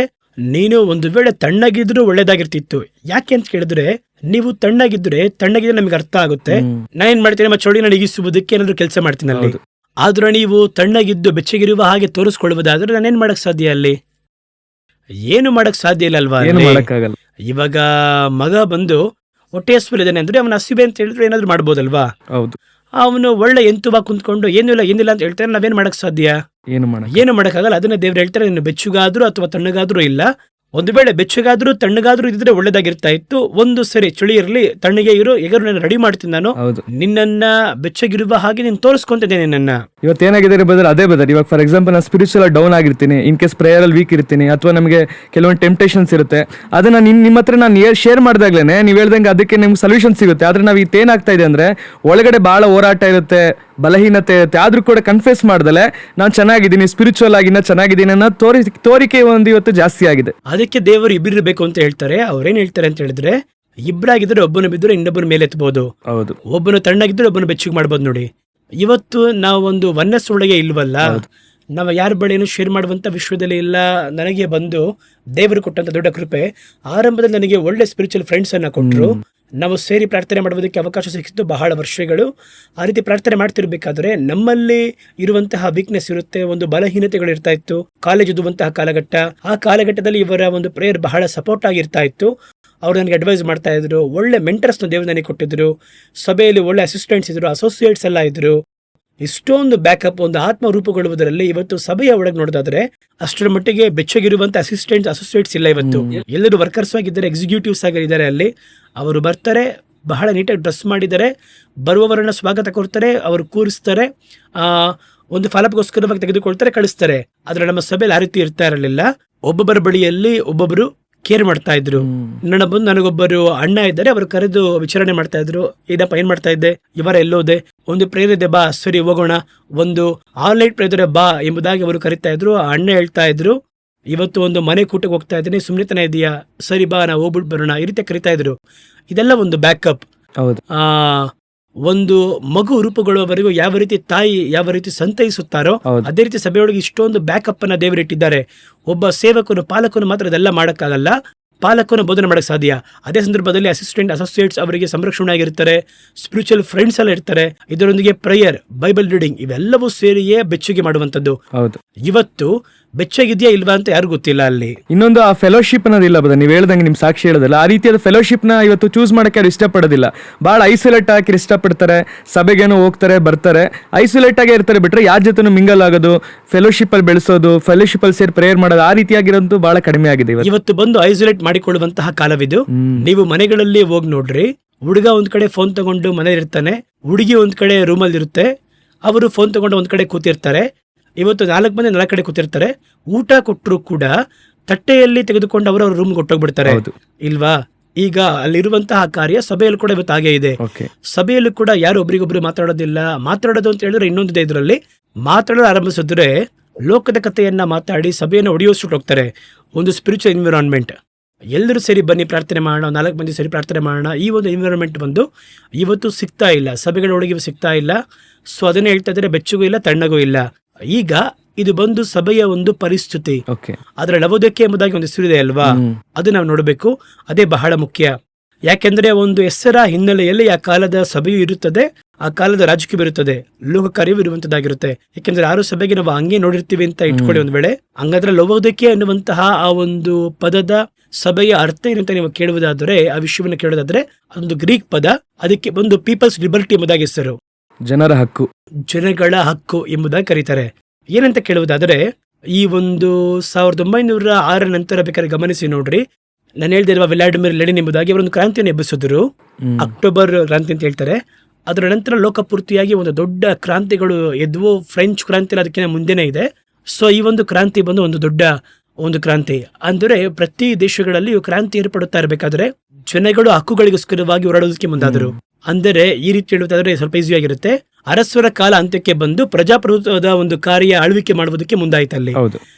ನೀನು ಒಂದು ವೇಳೆ ತಣ್ಣಗಿದ್ರು ಒಳ್ಳೇದಾಗಿರ್ತಿತ್ತು. ಯಾಕೆ ಅಂತ ಕೇಳಿದ್ರೆ, ನೀವು ತಣ್ಣಗಿದ್ರೆ ನಮಗೆ ಅರ್ಥ ಆಗುತ್ತೆ. ನಾನೇನ್ ಮಾಡ್ತೀನಿ, ನಮ್ಮ ಚೌಡಿ ನಡಗಿಸುವುದಕ್ಕೆ ಏನಾದ್ರು ಕೆಲಸ ಮಾಡ್ತೀನಿ ಅಲ್ಲಿ. ಆದ್ರೆ ನೀವು ತಣ್ಣಗಿದ್ದು ಬೆಚ್ಚಗಿರುವ ಹಾಗೆ ತೋರಿಸ್ಕೊಳ್ಳುವುದಾದ್ರೆ ನಾನೇನ್ ಮಾಡಕ್ ಸಾಧ್ಯ? ಅಲ್ಲಿ ಏನು ಮಾಡಕ್ ಸಾಧ್ಯ ಇಲ್ಲ ಅಲ್ವಾ? ಇವಾಗ ಮಗ ಬಂದು ಹೊಟ್ಟೆ ಹಸಿವಿದ್ದಾನೆ ಅಂದ್ರೆ ಅವನ ಹಸಿವೆ ಅಂತ ಹೇಳಿದ್ರೆ ಏನಾದ್ರು ಮಾಡ್ಬೋದಲ್ವಾ? ಹೌದು. ಅವನು ಒಳ್ಳೆ ಎಂತುವಾಗಿ ಕುಂತ್ಕೊಂಡು ಏನಿಲ್ಲ ಅಂತ ಹೇಳ್ತಾರೆ, ನಾವೇನ್ ಮಾಡಕ್ ಸಾಧ್ಯ? ಏನು ಮಾಡಕ್ಕಾಗಲ್ಲ. ಅದನ್ನ ದೇವ್ರು ಹೇಳ್ತಾರೆ, ನೀನು ಬೆಚ್ಚಗಾದ್ರೂ ಅಥವಾ ತಣ್ಣಗಾದ್ರೂ ಇಲ್ಲ. ಒಂದು ವೇಳೆ ಬೆಚ್ಚಗಾದ್ರೂ ತಣ್ಣಗಾದ್ರೂ ಇದ್ರೆ ಒಳ್ಳೇದಾಗಿರ್ತಾ ಇತ್ತು. ಒಂದು ಸರಿ ಚಳಿ ಇರಲಿ, ತಣ್ಣಗೆ ಇರು, ಎಗರು ನಾನು ರೆಡಿ ಮಾಡ್ತೀನಿ, ನಾನು ನಿನ್ನನ್ನ ಬೆಚ್ಚಗಿರುವ ಹಾಗೆ ನೀನು ತೋರಿಸ್ಕೊಂತಿದ್ದೇನೆ ನಿನ್ನನ್ನ. ಇವತ್ತೇನಾಗಿದೆ ಬದರ್, ಅದೇ ಬದರ್. ಇವಾಗ ಫಾರ್ ಎಕ್ಸಾಂಪಲ್ ನಾನು ಸ್ಪಿರಿಚುವಲ್ ಡೌನ್ ಆಗಿರ್ತೀನಿ, ಇನ್ ಕೇಸ್ ಪ್ರೇಯರ್ ಅಲ್ಲಿ ವೀಕ್ ಇರ್ತೀನಿ, ಅಥವಾ ನಮಗೆ ಕೆಲವೊಂದು ಟೆಂಪ್ಟೇಷನ್ಸ್ ಇರುತ್ತೆ. ಅದನ್ನ ನಿಮ್ಮ ಹತ್ರ ನಾನು ಶೇರ್ ಮಾಡಿದಾಗ್ಲೇನೆ ನೀವು ಹೇಳ್ದಂಗೆ ಅದಕ್ಕೆ ನಿಮ್ಗೆ ಸೊಲ್ಯೂಷನ್ ಸಿಗುತ್ತೆ. ಆದ್ರೆ ನಾವು ಇತ್ತೇನಾಗ್ತಾ ಇದೆ ಅಂದ್ರೆ, ಒಳಗಡೆ ಬಹಳ ಹೋರಾಟ ಇರುತ್ತೆ, ಬಲಹೀನತೆ ಇರುತ್ತೆ. ಆದ್ರೂ ಕೂಡ ಕನ್ಫೆಸ್ ಮಾಡ್ದಲೆ ನಾನು ಚೆನ್ನಾಗಿದ್ದೀನಿ, ಸ್ಪಿರಿಚುವಲ್ ಆಗಿ ಚೆನ್ನಾಗಿದ್ದೀನಿ ಅನ್ನೋ ತೋರಿಕೆ ಒಂದು ಇವತ್ತು ಜಾಸ್ತಿ ಆಗಿದೆ. ಅದಕ್ಕೆ ದೇವರು ಇಬ್ಬಿರ್ಬೇಕು ಅಂತ ಹೇಳ್ತಾರೆ. ಅವ್ರೇನ್ ಹೇಳ್ತಾರೆ ಅಂತ ಹೇಳಿದ್ರೆ, ಇಬ್ಬರಾಗಿದ್ರೆ ಒಬ್ಬನು ಬಿದ್ದರೆ ಇನ್ನೊಬ್ಬನ ಮೇಲೆ ಎತ್ತಬಹುದು. ಹೌದು. ಒಬ್ಬನು ತಣ್ಣಗಿದ್ರೆ ಒಬ್ಬನು ಬೆಚ್ಚಗೆ ಮಾಡ್ಬೋದು. ನೋಡಿ, ಇವತ್ತು ನಾವು ಒಂದು ಒನ್ನೆಸ್ ಒಳಗೆ ಇಲ್ವಲ್ಲ. ನಾವು ಯಾರ ಬಳಿಯನ್ನು ಶೇರ್ ಮಾಡುವಂತ ವಿಶ್ವದಲ್ಲಿ ಇಲ್ಲ. ನನಗೆ ಬಂದು ದೇವರು ಕೊಟ್ಟಂತ ದೊಡ್ಡ ಕೃಪೆ, ಆರಂಭದಲ್ಲಿ ನನಗೆ ಒಳ್ಳೆ ಸ್ಪಿರಿಚುವಲ್ ಫ್ರೆಂಡ್ಸ್ ಅನ್ನ ಕೊಟ್ಟರು. ನಾವು ಸೇರಿ ಪ್ರಾರ್ಥನೆ ಮಾಡುವುದಕ್ಕೆ ಅವಕಾಶ ಸಿಕ್ಕಿತ್ತು ಬಹಳ ವರ್ಷಗಳು. ಆ ರೀತಿ ಪ್ರಾರ್ಥನೆ ಮಾಡ್ತಿರ್ಬೇಕಾದ್ರೆ ನಮ್ಮಲ್ಲಿ ಇರುವಂತಹ ವೀಕ್ನೆಸ್ ಇರುತ್ತೆ, ಒಂದು ಬಲಹೀನತೆಗಳು ಇರ್ತಾ ಇತ್ತು. ಕಾಲೇಜ್ ಓದುವಂತಹ ಕಾಲಘಟ್ಟ, ಆ ಕಾಲಘಟ್ಟದಲ್ಲಿ ಇವರ ಒಂದು ಪ್ರೇಯರ್ ಬಹಳ ಸಪೋರ್ಟ್ ಆಗಿರ್ತಾ ಇತ್ತು. ಅವ್ರು ನನಗೆ ಅಡ್ವೈಸ್ ಮಾಡ್ತಾ ಇದ್ರು, ಒಳ್ಳೆ ಮೆಂಟರ್ಸ್ನ ದೇವರು ನನಗೆ ಕೊಟ್ಟಿದ್ರು. ಸಭೆಯಲ್ಲಿ ಒಳ್ಳೆ ಅಸಿಸ್ಟೆಂಟ್ಸ್ ಇದ್ರು, ಅಸೋಸಿಯೇಟ್ಸ್ ಎಲ್ಲ ಇದ್ರು. ಇಷ್ಟೊಂದು ಬ್ಯಾಕಪ್, ಒಂದು ಆತ್ಮ ರೂಪುಗೊಳ್ಳುವುದರಲ್ಲಿ ಇವತ್ತು ಸಭೆಯ ಒಳಗೆ ನೋಡೋದಾದ್ರೆ ಅಷ್ಟರ ಮಟ್ಟಿಗೆ ಬೆಚ್ಚಗಿರುವಂತ ಅಸೋಸಿಯೇಟ್ಸ್ ಇಲ್ಲ. ಇವತ್ತು ಎಲ್ಲರೂ ವರ್ಕರ್ಸ್ ಆಗಿದ್ದಾರೆ, ಎಕ್ಸಿಕ್ಯೂಟಿವ್ಸ್ ಆಗಿದ್ದಾರೆ. ಅಲ್ಲಿ ಅವರು ಬರ್ತಾರೆ, ಬಹಳ ನೀಟಾಗಿ ಡ್ರೆಸ್ ಮಾಡಿದ್ದಾರೆ, ಬರುವವರನ್ನ ಸ್ವಾಗತ ಕೊಡ್ತಾರೆ, ಅವರು ಕೂರಿಸ್ತಾರೆ, ಒಂದು ಫಲಪ್ಗೋಸ್ಕರವಾಗಿ ತೆಗೆದುಕೊಳ್ತಾರೆ, ಕಳಿಸ್ತಾರೆ. ಆದ್ರೆ ನಮ್ಮ ಸಭೆಯಲ್ಲಿ ಆ ರೀತಿ ಇರ್ತಾ ಇರಲಿಲ್ಲ. ಒಬ್ಬೊಬ್ಬರ ಬಳಿಯಲ್ಲಿ ಒಬ್ಬೊಬ್ಬರು ಕೇರ್ ಮಾಡ್ತಾ ಇದ್ರು. ನನಗೊಬ್ಬರು ಅಣ್ಣ ಇದ್ದಾರೆ, ಅವರು ಕರೆದು ವಿಚಾರಣೆ ಮಾಡ್ತಾ ಇದ್ರು, ಇದಪ್ಪ ಏನ್ ಮಾಡ್ತಾ ಇದ್ದೆ, ಇವರ ಎಲ್ಲೋದೆ, ಒಂದು ಪ್ರೇಯರ್ ಇದೆ ಬಾ, ಸರಿ ಹೋಗೋಣ, ಒಂದು ಆನ್ಲೈನ್ ಪ್ರೇಯರ್ ಬಾ ಎಂಬುದಾಗಿ ಅವರು ಕರಿತಾ ಇದ್ರು. ಆ ಅಣ್ಣ ಹೇಳ್ತಾ ಇದ್ರು, ಇವತ್ತು ಒಂದು ಮನೆ ಕೂಟಕ್ಕೆ ಹೋಗ್ತಾ ಇದ್ದೀನಿ, ಸುಮ್ನೆತನ ಇದೆಯಾ, ಸರಿ ಬಾ ನಾವು ಹೋಗ್ಬಿಟ್ಟು ಬರೋಣ, ಈ ರೀತಿ ಕರಿತಾ ಇದ್ರು. ಇದೆಲ್ಲ ಒಂದು ಬ್ಯಾಕಪ್. ಒಂದು ಮಗು ರೂಪುಗೊಳ್ಳುವವರೆಗೂ ಯಾವ ರೀತಿ ತಾಯಿ ಯಾವ ರೀತಿ ಸಂತೈಸುತ್ತಾರೋ ಅದೇ ರೀತಿ ಸಭೆಯೊಳಗೆ ಇಷ್ಟೊಂದು ಬ್ಯಾಕಪ್ ಅನ್ನ ದೇವರಿಟ್ಟಿದ್ದಾರೆ. ಒಬ್ಬ ಸೇವಕನು ಪಾಲಕನು ಮಾತ್ರ ಅದೆಲ್ಲ ಮಾಡಕ್ಕಾಗಲ್ಲ. ಪಾಲಕನ ಬೋಧನೆ ಮಾಡಕ್ಕೆ ಸಾಧ್ಯ. ಅದೇ ಸಂದರ್ಭದಲ್ಲಿ ಅಸಿಸ್ಟೆಂಟ್ ಅಸೋಸಿಯೇಟ್ಸ್ ಅವರಿಗೆ ಸಂರಕ್ಷಣೆ ಆಗಿರ್ತಾರೆ, ಸ್ಪಿರಿಚುವಲ್ ಫ್ರೆಂಡ್ಸ್ ಎಲ್ಲ ಇರ್ತಾರೆ. ಇದರೊಂದಿಗೆ ಪ್ರೇಯರ್, ಬೈಬಲ್ ರೀಡಿಂಗ್ ಇವೆಲ್ಲವೂ ಸೇರಿಯೇ ಬೆಚ್ಚಗೆ ಮಾಡುವಂಥದ್ದು. ಹೌದು. ಇವತ್ತು ಬೆಚ್ಚಗಿದೆಯಾ ಇಲ್ವಾ ಅಂತ ಯಾರು ಗೊತ್ತಿಲ್ಲ ಅಲ್ಲಿ. ಇನ್ನೊಂದು ಆ ಫೆಲೋಶಿಪ್ ಅನ್ನೋದಿಲ್ಲ ಬದ, ನೀವು ಹೇಳ್ದಂಗೆ ನಿಮ್ ಸಾಕ್ಷಿ ಹೇಳೋದಲ್ಲ, ಆ ರೀತಿಯಾದ ಫೆಲೋಶಿಪ್ ನ ಇವತ್ತು ಚೂಸ್ ಮಾಡಕ್ಕೆ ಯಾರು ಇಷ್ಟಪಡೋದಿಲ್ಲ. ಬಹಳ ಐಸೋಲೇಟ್ ಆಗಿ ಇಷ್ಟಪಡ್ತಾರೆ, ಸಭೆಗೇನೋ ಹೋಗ್ತಾರೆ ಬರ್ತಾರೆ, ಐಸೋಲೇಟ್ ಆಗೇ ಇರ್ತಾರೆ, ಬಿಟ್ರೆ ಯಾರ ಜೊತೆ ಮಿಂಗಲ್ ಆಗೋದು, ಫೆಲೋಶಿಪ್ ಅಲ್ಲಿ ಬೆಳೆಸೋದು, ಫೆಲೋಶಿಪ್ ಅಲ್ಲಿ ಸೇರಿ ಪ್ರೇಯರ್ ಮಾಡೋದು, ಆ ರೀತಿಯಾಗಿರೋದು ಬಹಳ ಕಡಿಮೆ ಆಗಿದೆ ಇವತ್ತು. ಬಂದು ಐಸೋಲೇಟ್ ಮಾಡಿಕೊಳ್ಳುವಂತಹ ಕಾಲವಿದು. ನೀವು ಮನೆಗಳಲ್ಲಿ ಹೋಗಿ ನೋಡ್ರಿ, ಹುಡುಗ ಒಂದ್ ಕಡೆ ಫೋನ್ ತಗೊಂಡು ಮನೇಲಿ ಇರ್ತಾನೆ, ಹುಡುಗಿ ಒಂದ್ ಕಡೆ ರೂಮಲ್ಲಿ ಇರುತ್ತೆ, ಅವರು ಫೋನ್ ತಗೊಂಡು ಒಂದ್ ಕಡೆ ಕೂತಿರ್ತಾರೆ. ಇವತ್ತು 4 ಮಂದಿ 4 ಕಡೆ ಕೂತಿರ್ತಾರೆ. ಊಟ ಕೊಟ್ಟರು ಕೂಡ ತಟ್ಟೆಯಲ್ಲಿ ತೆಗೆದುಕೊಂಡು ಅವರ ರೂಮ್ ಕೊಟ್ಟೋಗ್ಬಿಡ್ತಾರೆ ಇಲ್ವಾ. ಈಗ ಅಲ್ಲಿರುವಂತಹ ಕಾರ್ಯ ಸಭೆಯಲ್ಲಿ ಕೂಡ ಇವತ್ತು ಹಾಗೆ ಇದೆ. ಸಭೆಯಲ್ಲೂ ಕೂಡ ಯಾರು ಒಬ್ರಿಗೊಬ್ರು ಮಾತಾಡೋದಿಲ್ಲ. ಮಾತಾಡೋದು ಅಂತ ಹೇಳಿದ್ರೆ ಇನ್ನೊಂದಿದೆ, ಇದರಲ್ಲಿ ಮಾತಾಡಲು ಆರಂಭಿಸಿದ್ರೆ ಲೋಕದ ಕಥೆಯನ್ನ ಮಾತಾಡಿ ಸಭೆಯನ್ನು ಒಡೆಯೋಷ್ಟು ಹೋಗ್ತಾರೆ. ಒಂದು ಸ್ಪಿರಿಚುವಲ್ ಎನ್ವಿರಾನ್ಮೆಂಟ್, ಎಲ್ಲರೂ ಸೇರಿ ಬನ್ನಿ ಪ್ರಾರ್ಥನೆ ಮಾಡೋಣ, 4 ಮಂದಿ ಸೇರಿ ಪ್ರಾರ್ಥನೆ ಮಾಡೋಣ, ಈ ಒಂದು ಎನ್ವಿರಾನ್ಮೆಂಟ್ ಬಂದು ಇವತ್ತು ಸಿಗ್ತಾ ಇಲ್ಲ, ಸಭೆಗಳೊಳಗೆ ಸಿಗ್ತಾ ಇಲ್ಲ. ಸೊ ಅದನ್ನೇ ಹೇಳ್ತಾ ಇದ್ರೆ ಬೆಚ್ಚಗೂ ಇಲ್ಲ, ತಣ್ಣಗೂ ಇಲ್ಲ. ಈಗ ಇದು ಬಂದು ಸಭೆಯ ಒಂದು ಪರಿಸ್ಥಿತಿ. ಅದರ ಲವೋದಿಕೆ ಎಂಬುದಾಗಿ ಒಂದು ಹೆಸರಿದೆ ಅಲ್ವಾ, ಅದು ನಾವು ನೋಡಬೇಕು. ಅದೇ ಬಹಳ ಮುಖ್ಯ. ಯಾಕೆಂದ್ರೆ ಒಂದು ಹೆಸರ ಹಿನ್ನೆಲೆಯಲ್ಲಿ ಆ ಕಾಲದ ಸಭೆಯು ಇರುತ್ತದೆ, ಆ ಕಾಲದ ರಾಜಕೀಯ ಇರುತ್ತದೆ, ಲೋಕ ಕಾರ್ಯವೂ ಇರುವಂತದ್ದಾಗಿರುತ್ತೆ. ಯಾಕೆಂದ್ರೆ 6 ಸಭೆಗೆ ನಾವು ಹಂಗೆ ನೋಡಿರ್ತೀವಿ ಅಂತ ಇಟ್ಕೊಳ್ಳಿ ಒಂದ್ ವೇಳೆ. ಹಂಗಾದ್ರೆ ಲವೋದಿಕೆ ಅನ್ನುವಂತಹ ಆ ಒಂದು ಪದದ ಸಭೆಯ ಅರ್ಥ ಏನಂತ ನೀವು ಕೇಳುವುದಾದರೆ, ಆ ವಿಷಯವನ್ನು ಕೇಳೋದಾದ್ರೆ, ಅದೊಂದು ಗ್ರೀಕ್ ಪದ. ಅದಕ್ಕೆ ಒಂದು ಪೀಪಲ್ಸ್ ಲಿಬರ್ಟಿ ಎಂಬುದಾಗಿ ಹೆಸರು, ಜನರ ಹಕ್ಕು, ಜನಗಳ ಹಕ್ಕು ಎಂಬುದಾಗಿ ಕರೀತಾರೆ. ಏನಂತ ಕೇಳುವುದಾದರೆ, ಈ ಒಂದು 1906 ನಂತರ ಬೇಕಾದ್ರೆ ಗಮನಿಸಿ ನೋಡ್ರಿ, ನಾನು ಹೇಳ್ದಿರುವ ವ್ಲಾಡಿಮಿರ್ ಲೆನಿನ್ ಎಂಬುದಾಗಿ ಅವರೊಂದು ಕ್ರಾಂತಿಯನ್ನು ಎಬ್ಬಿಸಿದ್ರು. ಅಕ್ಟೋಬರ್ ಕ್ರಾಂತಿ ಅಂತ ಹೇಳ್ತಾರೆ. ಅದರ ನಂತರ ಲೋಕಪೂರ್ತಿಯಾಗಿ ಒಂದು ದೊಡ್ಡ ಕ್ರಾಂತಿಗಳು ಎದ್ವು. ಫ್ರೆಂಚ್ ಕ್ರಾಂತಿ ಅದಕ್ಕಿಂತ ಮುಂದೆನೇ ಇದೆ. ಸೊ ಈ ಒಂದು ಕ್ರಾಂತಿ ಬಂದು ಒಂದು ದೊಡ್ಡ ಒಂದು ಕ್ರಾಂತಿ. ಅಂದರೆ ಪ್ರತಿ ದೇಶಗಳಲ್ಲಿ ಕ್ರಾಂತಿ ಏರ್ಪಡುತ್ತಾ ಇರಬೇಕಾದ್ರೆ ಜನಗಳು ಹಕ್ಕುಗಳಿಗೋಸ್ಕರವಾಗಿ ಹೋರಾಡೋದಕ್ಕೆ ಮುಂದಾದರು. ಅಂದರೆ ಈ ರೀತಿ ಹೇಳುವುದಾದ್ರೆ ಸ್ವಲ್ಪ ಈಸಿ ಆಗಿರುತ್ತೆ. ಅರಸರ ಕಾಲ ಅಂತ್ಯಕ್ಕೆ ಬಂದು ಪ್ರಜಾಪ್ರಭುತ್ವದ ಒಂದು ಕಾರ್ಯ ಆಳ್ವಿಕೆ ಮಾಡುವುದಕ್ಕೆ ಮುಂದಾಯ್ತು ಅಲ್ಲಿ.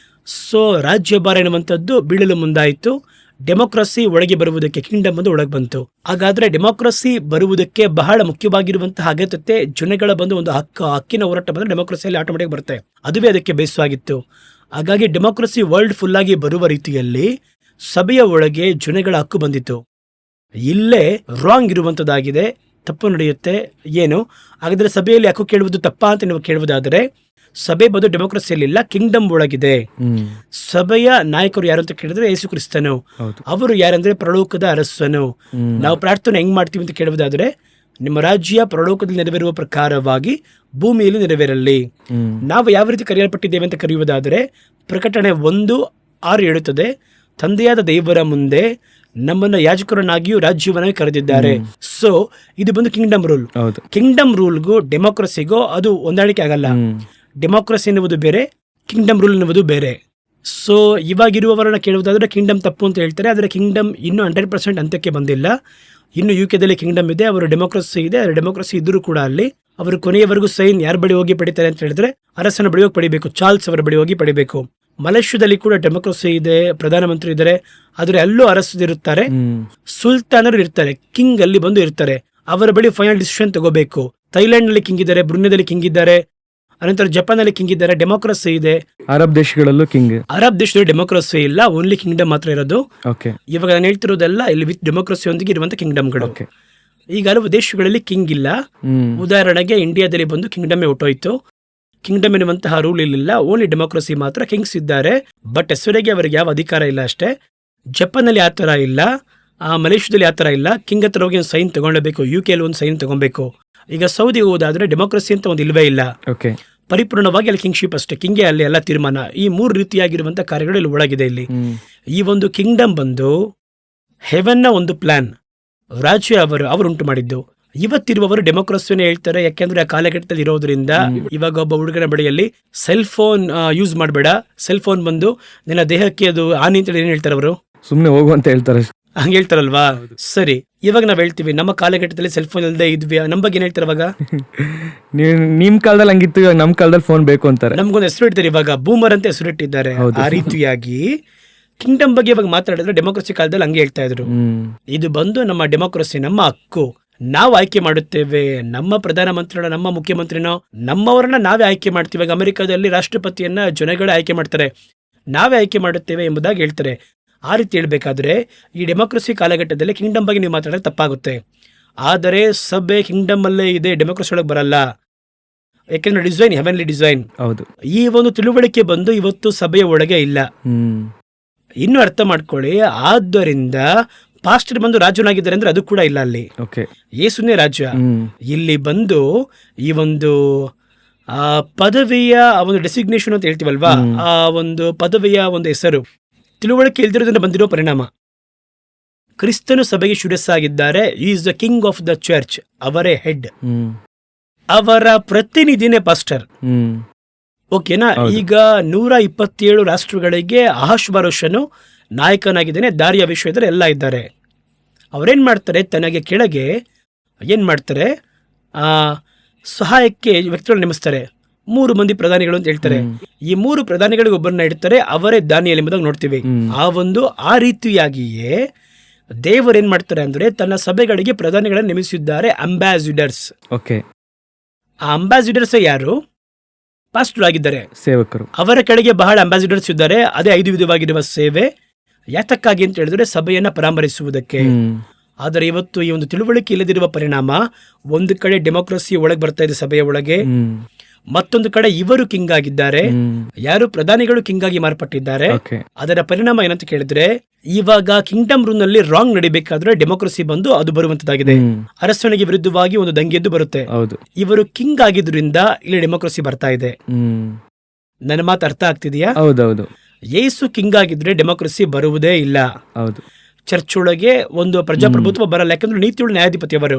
ಸೊ ರಾಜ್ಯಭಾರ ಎನ್ನುವಂಥದ್ದು ಬೀಳಲು ಮುಂದಾಯಿತು. ಡೆಮೋಕ್ರಸಿ ಒಳಗೆ ಬರುವುದಕ್ಕೆ, ಕಿಂಗ್ಡಮ್ ಬಂದು ಒಳಗೆ ಬಂತು. ಹಾಗಾದ್ರೆ ಡೆಮೋಕ್ರಸಿ ಬರುವುದಕ್ಕೆ ಬಹಳ ಮುಖ್ಯವಾಗಿರುವಂತಹ ಅಗತ್ಯತೆ ಜನಗಳ ಬಂದು ಒಂದು ಹಕ್ಕಿನ ಹೋರಾಟ ಬಂದ್ರೆ ಡೆಮೋಕ್ರಸಿಯಲ್ಲಿ ಆಟೋಮೆಟಿಕ್ ಬರುತ್ತೆ. ಅದುವೇ ಅದಕ್ಕೆ ಬೇಸವಾಗಿತ್ತು. ಹಾಗಾಗಿ ಡೆಮೋಕ್ರಸಿ ವರ್ಲ್ಡ್ ಫುಲ್ ಆಗಿ ಬರುವ ರೀತಿಯಲ್ಲಿ ಸಭೆಯ ಒಳಗೆ ಜನಗಳ ಹಕ್ಕು ಬಂದಿತ್ತು. ಇಲ್ಲೇ ರಾಂಗ್ ಇರುವಂತದ್ದಾಗಿದೆ, ತಪ್ಪು ನಡೆಯುತ್ತೆ. ಏನು ಹಾಗಾದ್ರೆ ಸಭೆಯಲ್ಲಿ ಹಕ್ಕು ಕೇಳುವುದು ತಪ್ಪಾ ಅಂತ ನೀವು ಕೇಳುವುದಾದರೆ, ಸಭೆ ಬಂದು ಡೆಮೋಕ್ರಸಿಯಲ್ಲಿ ಇಲ್ಲ, ಕಿಂಗ್ಡಮ್ ಒಳಗಿದೆ. ಸಭೆಯ ನಾಯಕರು ಯಾರು ಅಂತ ಕೇಳಿದ್ರೆ ಯೇಸು ಕ್ರಿಸ್ತನು. ಅವರು ಯಾರಂದ್ರೆ ಪ್ರಲೋಕದ ಅರಸನು. ನಾವು ಪ್ರಾರ್ಥನೆ ಹೆಂಗ್ ಮಾಡ್ತೀವಿ ಅಂತ ಕೇಳುವುದಾದ್ರೆ, ನಿಮ್ಮ ರಾಜ್ಯ ಪ್ರಲೋಕದಲ್ಲಿ ನೆರವೇರುವ ಪ್ರಕಾರವಾಗಿ ಭೂಮಿಯಲ್ಲಿ ನೆರವೇರಲಿ. ನಾವು ಯಾವ ರೀತಿ ಕರೆಯಲ್ಪಟ್ಟಿದ್ದೇವೆ ಅಂತ ಕರೆಯುವುದಾದರೆ, ಪ್ರಕಟಣೆ 1:6 ಹೇಳುತ್ತದೆ, ತಂದೆಯಾದ ದೇವರ ಮುಂದೆ ನಮ್ಮನ್ನ ಯಾಜಕರನ್ನಾಗಿಯೂ ರಾಜ್ಯವನ್ನಾಗಿ ಕರೆದಿದ್ದಾರೆ. ಸೊ ಇದು ಬಂದು ಕಿಂಗ್ಡಮ್ ರೂಲ್. ಕಿಂಗ್ಡಮ್ ರೂಲ್ಗೂ ಡೆಮೋಕ್ರಸಿಗೂ ಅದು ಹೊಂದಾಣಿಕೆ ಆಗಲ್ಲ. ಡೆಮೋಕ್ರಸಿ ಎನ್ನುವುದು ಬೇರೆ, ಕಿಂಗ್ಡಮ್ ರೂಲ್ ಎನ್ನುವುದು ಬೇರೆ. ಸೊ ಇವಾಗಿರುವವರನ್ನ ಕೇಳುವುದಾದ್ರೆ ಕಿಂಗ್ಡಮ್ ತಪ್ಪು ಅಂತ ಹೇಳ್ತಾರೆ. ಆದರೆ ಕಿಂಗ್ಡಮ್ ಇನ್ನೂ 100% ಅಂತ್ಯಕ್ಕೆ ಬಂದಿಲ್ಲ. ಇನ್ನು UK ಕಿಂಗ್ಡಮ್ ಇದೆ, ಅವರು ಡೆಮೋಕ್ರಸಿ ಇದೆ. ಅದರ ಡೆಮೋಕ್ರಸಿ ಇದ್ರೂ ಕೂಡ ಅಲ್ಲಿ ಅವರು ಕೊನೆಯವರೆಗೂ ಸೈನ್ ಯಾರ ಬಳಿ ಹೋಗಿ ಪಡಿತಾರೆ ಅಂತ ಹೇಳಿದ್ರೆ, ಅರಸನ ಬಳಿ ಹೋಗಿ ಪಡಿಬೇಕು, ಚಾರ್ಲ್ಸ್ ಅವರ ಬಳಿ ಹೋಗಿ ಪಡಿಬೇಕು. ಮಲೇಷ್ಯಾದಲ್ಲಿ ಕೂಡ ಡೆಮೋಕ್ರಸಿ ಇದೆ, ಪ್ರಧಾನಮಂತ್ರಿ ಇದ್ದಾರೆ, ಆದ್ರೆ ಅಲ್ಲೂ ಅರಸರಿರುತ್ತಾರೆ, ಸುಲ್ತಾನರು ಇರ್ತಾರೆ, ಕಿಂಗ್ ಅಲ್ಲಿ ಬಂದು ಇರ್ತಾರೆ. ಅವರ ಬಳಿ ಫೈನಲ್ ಡಿಸಿಷನ್ ತಗೋಬೇಕು. ಥೈಲ್ಯಾಂಡ್ ನಲ್ಲಿ ಕಿಂಗ್ ಇದ್ದಾರೆ, ಬ್ರುನೇದಲ್ಲಿ ಕಿಂಗ್ ಇದ್ದಾರೆ, ಅನಂತರ ಜಪಾನ್ ಅಲ್ಲಿ ಕಿಂಗ್ ಇದ್ದಾರೆ, ಡೆಮೋಕ್ರಸಿ ಇದೆ. ಅರಬ್ ದೇಶಗಳಲ್ಲೂ ಕಿಂಗ್. ಅರಬ್ ದೇಶದಲ್ಲಿ ಡೆಮೋಕ್ರಸಿ ಇಲ್ಲ, ಓನ್ಲಿ ಕಿಂಗ್ಡಮ್ ಮಾತ್ರ ಇರೋದು. ಇವಾಗ ನಾನು ಹೇಳ್ತಿರೋದೆಲ್ಲ ಇಲ್ಲಿ ವಿತ್ ಡೆಮೋಕ್ರಸಿಯೊಂದಿಗೆ ಇರುವಂತ ಕಿಂಗ್ಡಮ್ಗಳು. ಈಗ ಹಲವು ದೇಶಗಳಲ್ಲಿ ಕಿಂಗ್ ಇಲ್ಲ. ಉದಾಹರಣೆಗೆ ಇಂಡಿಯಾದಲ್ಲಿ ಬಂದು ಕಿಂಗ್ಡಮ್ ಹೊಟ್ಟೋಯ್ತು. ಕಿಂಗ್ಡಮ್ ಎನ್ನುವಂತಹ ರೂಲ್ ಇಲ್ಲ, ಓನ್ಲಿ ಡೆಮೋಕ್ರಸಿ ಮಾತ್ರ. ಕಿಂಗ್ಸ್ ಇದ್ದಾರೆ, ಬಟ್ ಹೆಸರಿಗೆ ಅವರಿಗೆ ಯಾವ ಅಧಿಕಾರ ಇಲ್ಲ ಅಷ್ಟೇ. ಜಪಾನ್ ಅಲ್ಲಿ ಆತರ ಇಲ್ಲ, ಮಲೇಷ್ಯಾದಲ್ಲಿ ಆತರ ಇಲ್ಲ. ಕಿಂಗ್ ಹತ್ರ ಹೋಗಿ ಒಂದು ಸೈನ್ ತಗೊಳ್ಬೇಕು, UK ಅಲ್ಲಿ ಒಂದು ಸೈನ್ ತಗೊಬೇಕು. ಈಗ ಸೌದಿ ಹೋದಾದ್ರೆ ಡೆಮೋಕ್ರಸಿ ಅಂತ ಒಂದು ಇಲ್ವೇ ಇಲ್ಲ. ಪರಿಪೂರ್ಣವಾಗಿ ಅಲ್ಲಿ ಕಿಂಗ್ಶಿಪ್ ಅಷ್ಟೇ, ಕಿಂಗೇ ಅಲ್ಲಿ ಎಲ್ಲ ತೀರ್ಮಾನ. ಈ 3 ರೀತಿಯಾಗಿರುವಂತಹ ಕಾರ್ಯಗಳು ಇಲ್ಲಿ ಒಳಗಿದೆ. ಇಲ್ಲಿ ಈ ಒಂದು ಕಿಂಗ್ಡಮ್ ಬಂದು ಹೆವೆನ್ನ ಒಂದು ಪ್ಲಾನ್, ರಾಜ್ಯ ಅವರು ಉಂಟು ಮಾಡಿದ್ದು. ಇವತ್ತಿರುವವರು ಡೆಮೋಕ್ರಸಿಯನ್ನು ಹೇಳ್ತಾರೆ. ಯಾಕೆಂದ್ರೆ ಆ ಕಾಲಘಟ್ಟದಲ್ಲಿ ಇರೋದ್ರಿಂದ ಇವಾಗ ಒಬ್ಬ ಹುಡುಗನ ಬಳಿಯಲ್ಲಿ ಸೆಲ್ ಫೋನ್ ಯೂಸ್ ಮಾಡಬೇಡ, ಸೆಲ್ ಫೋನ್ ಬಂದು ನಿನ್ನ ದೇಹಕ್ಕೆ ಅದು ಹಾನಿ ಅಂತ ಏನ್ ಹೇಳ್ತಾರೆ ಅವರು, ಸುಮ್ನೆ ಹೋಗುವಂತ ಹೇಳ್ತಾರೆ, ಹಂಗೆ ಹೇಳ್ತಾರಲ್ವಾ. ಸರಿ, ಇವಾಗ ನಾವ್ ಹೇಳ್ತೀವಿ ನಮ್ಮ ಕಾಲಘಟ್ಟದಲ್ಲಿ ಸೆಲ್ ಫೋನ್ ಇಲ್ಲದೆ ಇದ್ವಿ, ನಮ್ ಬಗ್ಗೆ ಏನ್ ಹೇಳ್ತಾರೆ ಇವಾಗ? ನಿಮ್ ಕಾಲದಲ್ಲಿ ಹಂಗಿತ್ತು, ಇವಾಗ ನಮ್ ಕಾಲದಲ್ಲಿ ಫೋನ್ ಬೇಕು ಅಂತಾರೆ. ನಮ್ಗೊಂದು ಹೆಸರು ಇಡ್ತಾರೆ ಇವಾಗ, ಬೂಮರ್ ಅಂತ ಹೆಸರು ಇಟ್ಟಿದ್ದಾರೆ. ಆ ರೀತಿಯಾಗಿ ಕಿಂಗ್ಡಮ್ ಬಗ್ಗೆ ಇವಾಗ ಮಾತಾಡಿದ್ರೆ ಡೆಮೋಕ್ರಸಿ ಕಾಲದಲ್ಲಿ ಹಂಗೆ ಹೇಳ್ತಾ ಇದ್ರು. ಇದು ಬಂದು ನಮ್ಮ ಡೆಮೋಕ್ರಸಿ, ನಮ್ಮ ಹಕ್ಕು, ನಾವು ಆಯ್ಕೆ ಮಾಡುತ್ತೇವೆ. ನಮ್ಮ ಪ್ರಧಾನಮಂತ್ರಿನ, ನಮ್ಮ ಮುಖ್ಯಮಂತ್ರಿನೋ, ನಮ್ಮವರನ್ನ ನಾವೇ ಆಯ್ಕೆ ಮಾಡ್ತೀವಿ. ಅಮೆರಿಕದಲ್ಲಿ ರಾಷ್ಟ್ರಪತಿಯನ್ನ ಜನಗಳೇ ಆಯ್ಕೆ ಮಾಡ್ತಾರೆ, ನಾವೇ ಆಯ್ಕೆ ಮಾಡುತ್ತೇವೆ ಎಂಬುದಾಗಿ ಹೇಳ್ತಾರೆ. ಆ ರೀತಿ ಹೇಳ್ಬೇಕಾದ್ರೆ ಈ ಡೆಮೋಕ್ರಸಿ ಕಾಲಘಟ್ಟದಲ್ಲಿ ಕಿಂಗ್ಡಮ್ ಬಗ್ಗೆ ನೀವು ಮಾತಾಡೋದು ತಪ್ಪಾಗುತ್ತೆ. ಆದರೆ ಸಭೆ ಕಿಂಗ್ಡಮ್ ಅಲ್ಲೇ ಇದೆ, ಡೆಮೋಕ್ರಸಿ ಒಳಗೆ ಬರಲ್ಲ. ಯಾಕೆಂದ್ರೆ ಡಿಸೈನ್ ಹೆವೆನ್ಲಿ ಡಿಸೈನ್. ಹೌದು. ಈ ಒಂದು ತಿಳುವಳಿಕೆ ಬಂದು ಇವತ್ತು ಸಭೆಯ ಒಳಗೆ ಇಲ್ಲ. ಇನ್ನು ಅರ್ಥ ಮಾಡ್ಕೊಳ್ಳಿ. ಆದ್ದರಿಂದ ಪಾಸ್ಟರ್ ಬಂದು ರಾಜನಾಗಿದ್ದಾರೆ ಅಂದ್ರೆ ಅದು ಕೂಡ ಇಲ್ಲ ಅಲ್ಲಿ. ಯೇಸುನೇ ರಾಜ್ಯ. ಇಲ್ಲಿ ಬಂದು ಈ ಒಂದು ಪದವಿಯ ಒಂದು ಡೆಸಿಗ್ನೇಷನ್ ಅಂತ ಹೇಳ್ತೀವಲ್ವಾ, ಆ ಒಂದು ಪದವಿಯ ಒಂದು ಹೆಸರು ತಿಳುವಳಿಕೆ ಇಲ್ದಿರೋದ್ರಿಂದ ಬಂದಿರೋ ಪರಿಣಾಮ. ಕ್ರಿಸ್ತನು ಸಭೆಗೆ ಶಿರಸ್ಸಾಗಿದ್ದಾರೆ. Is the king of the church. ಅವರೇ ಹೆಡ್. ಅವರ ಪ್ರತಿನಿಧಿನೇ ಪಾಸ್ಟರ್. ಓಕೆನಾ? ಈಗ 127 ರಾಷ್ಟ್ರಗಳಿಗೆ ಅಹಷ್ವೇರೋಷನು ನಾಯಕನಾಗಿದ್ದಾನೆ. ದಾರಿಯ ವಿಷಯದಲ್ಲಿ ಎಲ್ಲ ಇದ್ದಾರೆ. ಅವರೇನ್ ಮಾಡ್ತಾರೆ, ತನಗೆ ಕೆಳಗೆ ಏನ್ ಮಾಡ್ತಾರೆ, ಸಹಾಯಕ್ಕೆ ವ್ಯಕ್ತಿಗಳನ್ನು ನೇಮಿಸ್ತಾರೆ. 3 ಮಂದಿ ಪ್ರಧಾನಿಗಳು ಅಂತ ಹೇಳ್ತಾರೆ. ಈ 3 ಪ್ರಧಾನಿಗಳಿಗೆ ಒಬ್ಬರನ್ನ ಇಡ್ತಾರೆ. ಅವರೇ ದಾನಿಯೇಲ್ ಎಂಬುದಾಗಿ ನೋಡ್ತೀವಿ. ಆ ರೀತಿಯಾಗಿಯೇ ದೇವರೇನ್ ಮಾಡ್ತಾರೆ ಅಂದ್ರೆ ತನ್ನ ಸಭೆಗಳಿಗೆ ಪ್ರಧಾನಿಗಳನ್ನು ನೇಮಿಸಿದ್ದಾರೆ, ಅಂಬಾಸಿಡರ್ಸ್. ಆ ಅಂಬಾಸಿಡರ್ಸ್ ಯಾರು? ಪಾಸ್ಟರ್ ಆಗಿದ್ದಾರೆ, ಸೇವಕರು. ಅವರ ಕೆಳಗೆ ಬಹಳ ಅಂಬಾಸಿಡರ್ಸ್ ಇದ್ದಾರೆ. ಅದೇ 5 ವಿಧವಾಗಿರುವ ಸೇವೆ. ಯಾತಕ್ಕಾಗಿ ಅಂತ ಹೇಳಿದ್ರೆ ಸಭೆಯನ್ನ ಪರಾಮರಿಸುವುದಕ್ಕೆ. ಆದರೆ ಇವತ್ತು ಈ ಒಂದು ತಿಳುವಳಿಕೆ ಇಲ್ಲದಿರುವ ಪರಿಣಾಮ, ಒಂದು ಕಡೆ ಡೆಮೋಕ್ರಸಿ ಒಳಗೆ ಬರ್ತಾ ಇದೆ ಸಭೆಯ ಒಳಗೆ, ಮತ್ತೊಂದು ಕಡೆ ಇವರು ಕಿಂಗ್ ಆಗಿದ್ದಾರೆ. ಯಾರು? ಪ್ರಧಾನಿಗಳು ಕಿಂಗ್ ಆಗಿ ಮಾರ್ಪಟ್ಟಿದ್ದಾರೆ. ಅದರ ಪರಿಣಾಮ ಏನಂತ ಕೇಳಿದ್ರೆ, ಇವಾಗ ಕಿಂಗ್ಡಮ್ ರೂಲ್ ನಲ್ಲಿ ರಾಂಗ್ ನಡಿಬೇಕಾದ್ರೆ ಡೆಮೋಕ್ರಸಿ ಬಂದು ಅದು ಬರುವಂತದ್ದಾಗಿದೆ. ಅರಸನಿಗೆ ವಿರುದ್ಧವಾಗಿ ಒಂದು ದಂಗೆದ್ದು ಬರುತ್ತೆ. ಇವರು ಕಿಂಗ್ ಆಗಿದ್ರಿಂದ ಇಲ್ಲಿ ಡೆಮೋಕ್ರಸಿ ಬರ್ತಾ ಇದೆ. ನನ್ನ ಮಾತು ಅರ್ಥ ಆಗ್ತಿದೆಯಾ? ಹೌದೌದು. ಯೇಸು ಕಿಂಗ್ ಆಗಿದ್ರೆ ಡೆಮೋಕ್ರಸಿ ಬರುವುದೇ ಇಲ್ಲ. ಹೌದು. ಚರ್ಚ್ ಒಳಗೆ ಒಂದು ಪ್ರಜಾಪ್ರಭುತ್ವ ಬರಲ್ಲ. ಯಾಕಂದ್ರೆ ನೀತಿಯುಳ್ಳ ನ್ಯಾಯಾಧಿಪತಿ ಅವರು.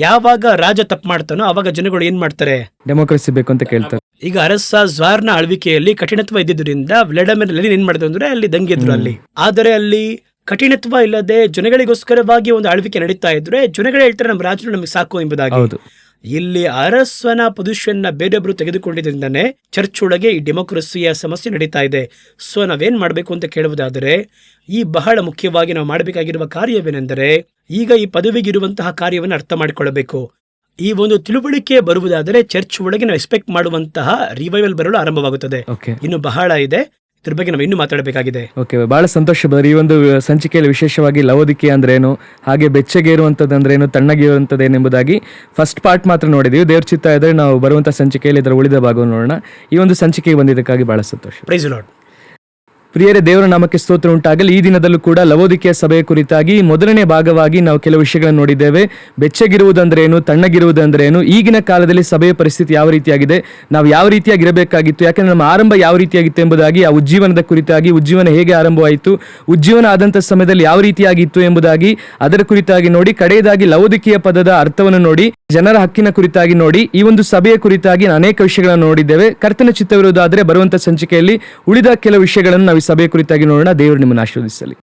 ಯಾವಾಗ ರಾಜ ತಪ್ಪು ಮಾಡ್ತಾನೋ ಅವಾಗ ಜನಗಳು ಏನ್ ಮಾಡ್ತಾರೆ? ಡೆಮೋಕ್ರಸಿ ಬೇಕು ಅಂತ ಕೇಳ್ತಾರೆ. ಈಗ ಅರಸ ಜ್ವಾರ್ನ ಆಳ್ವಿಕೆಯಲ್ಲಿ ಕಠಿಣತ್ವ ಇದ್ದಿದ್ದರಿಂದ ವ್ಲಾಡಿಮಿರ್ ಲೆನಿನ್ ಏನ್ ಮಾಡಿದ್ರು ಅಂದ್ರೆ ಅಲ್ಲಿ ದಂಗೆ ಇದ್ರು ಅಲ್ಲಿ. ಆದರೆ ಅಲ್ಲಿ ಕಠಿಣತ್ವ ಇಲ್ಲದೆ ಜನಗಳಿಗೋಸ್ಕರವಾಗಿ ಒಂದು ಆಳ್ವಿಕೆ ನಡೀತಾ ಇದ್ರೆ ಜನಗಳೇ ಹೇಳ್ತಾರೆ ನಮ್ಮ ರಾಜರು ನಮಗೆ ಸಾಕು ಎಂಬುದಾಗಿ. ಇಲ್ಲಿ ಅರಸನ ಪೊಸಿಷನ್ ಬೇರೊಬ್ರು ತೆಗೆದುಕೊಂಡಿದ್ರಿಂದಾನೆ ಚರ್ಚ್ ಒಳಗೆ ಈ ಡೆಮೋಕ್ರಸಿಯ ಸಮಸ್ಯೆ ನಡೀತಾ ಇದೆ. ಸೊ ನಾವೇನ್ ಮಾಡ್ಬೇಕು ಅಂತ ಕೇಳುವುದಾದರೆ, ಈ ಬಹಳ ಮುಖ್ಯವಾಗಿ ನಾವು ಮಾಡಬೇಕಾಗಿರುವ ಕಾರ್ಯವೇನೆಂದರೆ, ಈಗ ಈ ಪದವಿಗಿರುವಂತಹ ಕಾರ್ಯವನ್ನು ಅರ್ಥ ಮಾಡಿಕೊಳ್ಳಬೇಕು. ಈ ಒಂದು ತಿಳುವಳಿಕೆ ಬರುವುದಾದರೆ ಚರ್ಚ್ ಒಳಗೆ ನಾವು ಎಕ್ಸ್ಪೆಕ್ಟ್ ಮಾಡುವಂತಹ ರಿವೈವಲ್ ಬರಲು ಆರಂಭವಾಗುತ್ತದೆ. ಇನ್ನು ಬಹಳ ಇದೆ, ಇದ್ರ ಬಗ್ಗೆ ನಾವು ಇನ್ನೂ ಮಾತಾಡಬೇಕಾಗಿದೆ. ಬಹಳ ಸಂತೋಷ ಬರೀ ಈ ಒಂದು ಸಂಚಿಕೆಯಲ್ಲಿ ವಿಶೇಷವಾಗಿ ಲವೋದಿಕೆ ಅಂದ್ರೇನು, ಹಾಗೆ ಬೆಚ್ಚಗೇರುವಂಥದ್ದು ಎಂಬುದಾಗಿ ಫಸ್ಟ್ ಪಾರ್ಟ್ ಮಾತ್ರ ನೋಡಿದೀವಿ. ದೇವ್ರ ಚಿತ್ತ ಇದ್ರೆ ನಾವು ಬರುವಂಥ ಸಂಚಿಕೆಯಲ್ಲಿ ಇದರ ಉಳಿದ ಭಾಗವನ್ನು ನೋಡೋಣ. ಈ ಒಂದು ಸಂಚಿಕೆಗೆ ಬಂದಿದ್ದಕ್ಕಾಗಿ ಬಹಳ ಸಂತೋಷ. Price lord. ಪ್ರಿಯರೇ, ದೇವರ ನಾಮಕ್ಕೆ ಸ್ತೋತ್ರ ಉಂಟಾಗಲಿ. ಈ ದಿನದಲ್ಲೂ ಕೂಡ ಲವೋದಿಕೆಯ ಸಭೆಯ ಕುರಿತಾಗಿ ಮೊದಲನೇ ಭಾಗವಾಗಿ ನಾವು ಕೆಲವು ವಿಷಯಗಳನ್ನು ನೋಡಿದ್ದೇವೆ. ಬೆಚ್ಚಗಿರುವುದಂದ್ರೇನು, ತಣ್ಣಗಿರುವುದಂದ್ರೇನು, ಈಗಿನ ಕಾಲದಲ್ಲಿ ಸಭೆಯ ಪರಿಸ್ಥಿತಿ ಯಾವ ರೀತಿಯಾಗಿದೆ, ನಾವು ಯಾವ ರೀತಿಯಾಗಿರಬೇಕಾಗಿತ್ತು, ಯಾಕಂದ್ರೆ ನಮ್ಮ ಆರಂಭ ಯಾವ ರೀತಿಯಾಗಿತ್ತು ಎಂಬುದಾಗಿ, ಆ ಉಜ್ಜೀವನದ ಕುರಿತಾಗಿ, ಉಜ್ಜೀವನ ಹೇಗೆ ಆರಂಭವಾಯಿತು, ಉಜ್ಜೀವನ ಆದಂಥ ಸಮಯದಲ್ಲಿ ಯಾವ ರೀತಿಯಾಗಿತ್ತು ಎಂಬುದಾಗಿ ಅದರ ಕುರಿತಾಗಿ ನೋಡಿ, ಕಡೆಯದಾಗಿ ಲವೋದಿಕೆಯ ಪದದ ಅರ್ಥವನ್ನು ನೋಡಿ, ಜನರ ಹಕ್ಕಿನ ಕುರಿತಾಗಿ ನೋಡಿ, ಈ ಒಂದು ಸಭೆಯ ಕುರಿತಾಗಿ ಅನೇಕ ವಿಷಯಗಳನ್ನು ನೋಡಿದ್ದೇವೆ. ಕರ್ತನ ಚಿತ್ತವಿರುವುದಾದರೆ ಬರುವಂಥ ಸಂಚಿಕೆಯಲ್ಲಿ ಉಳಿದ ಕೆಲವು ವಿಷಯಗಳನ್ನು ನಾವು ಸಭೆಯ ಕುರಿತಾಗಿ ನೋಡೋಣ. ದೇವರು ನಿಮ್ಮನ್ನು ಆಶೀರ್ವದಿಸಲಿ.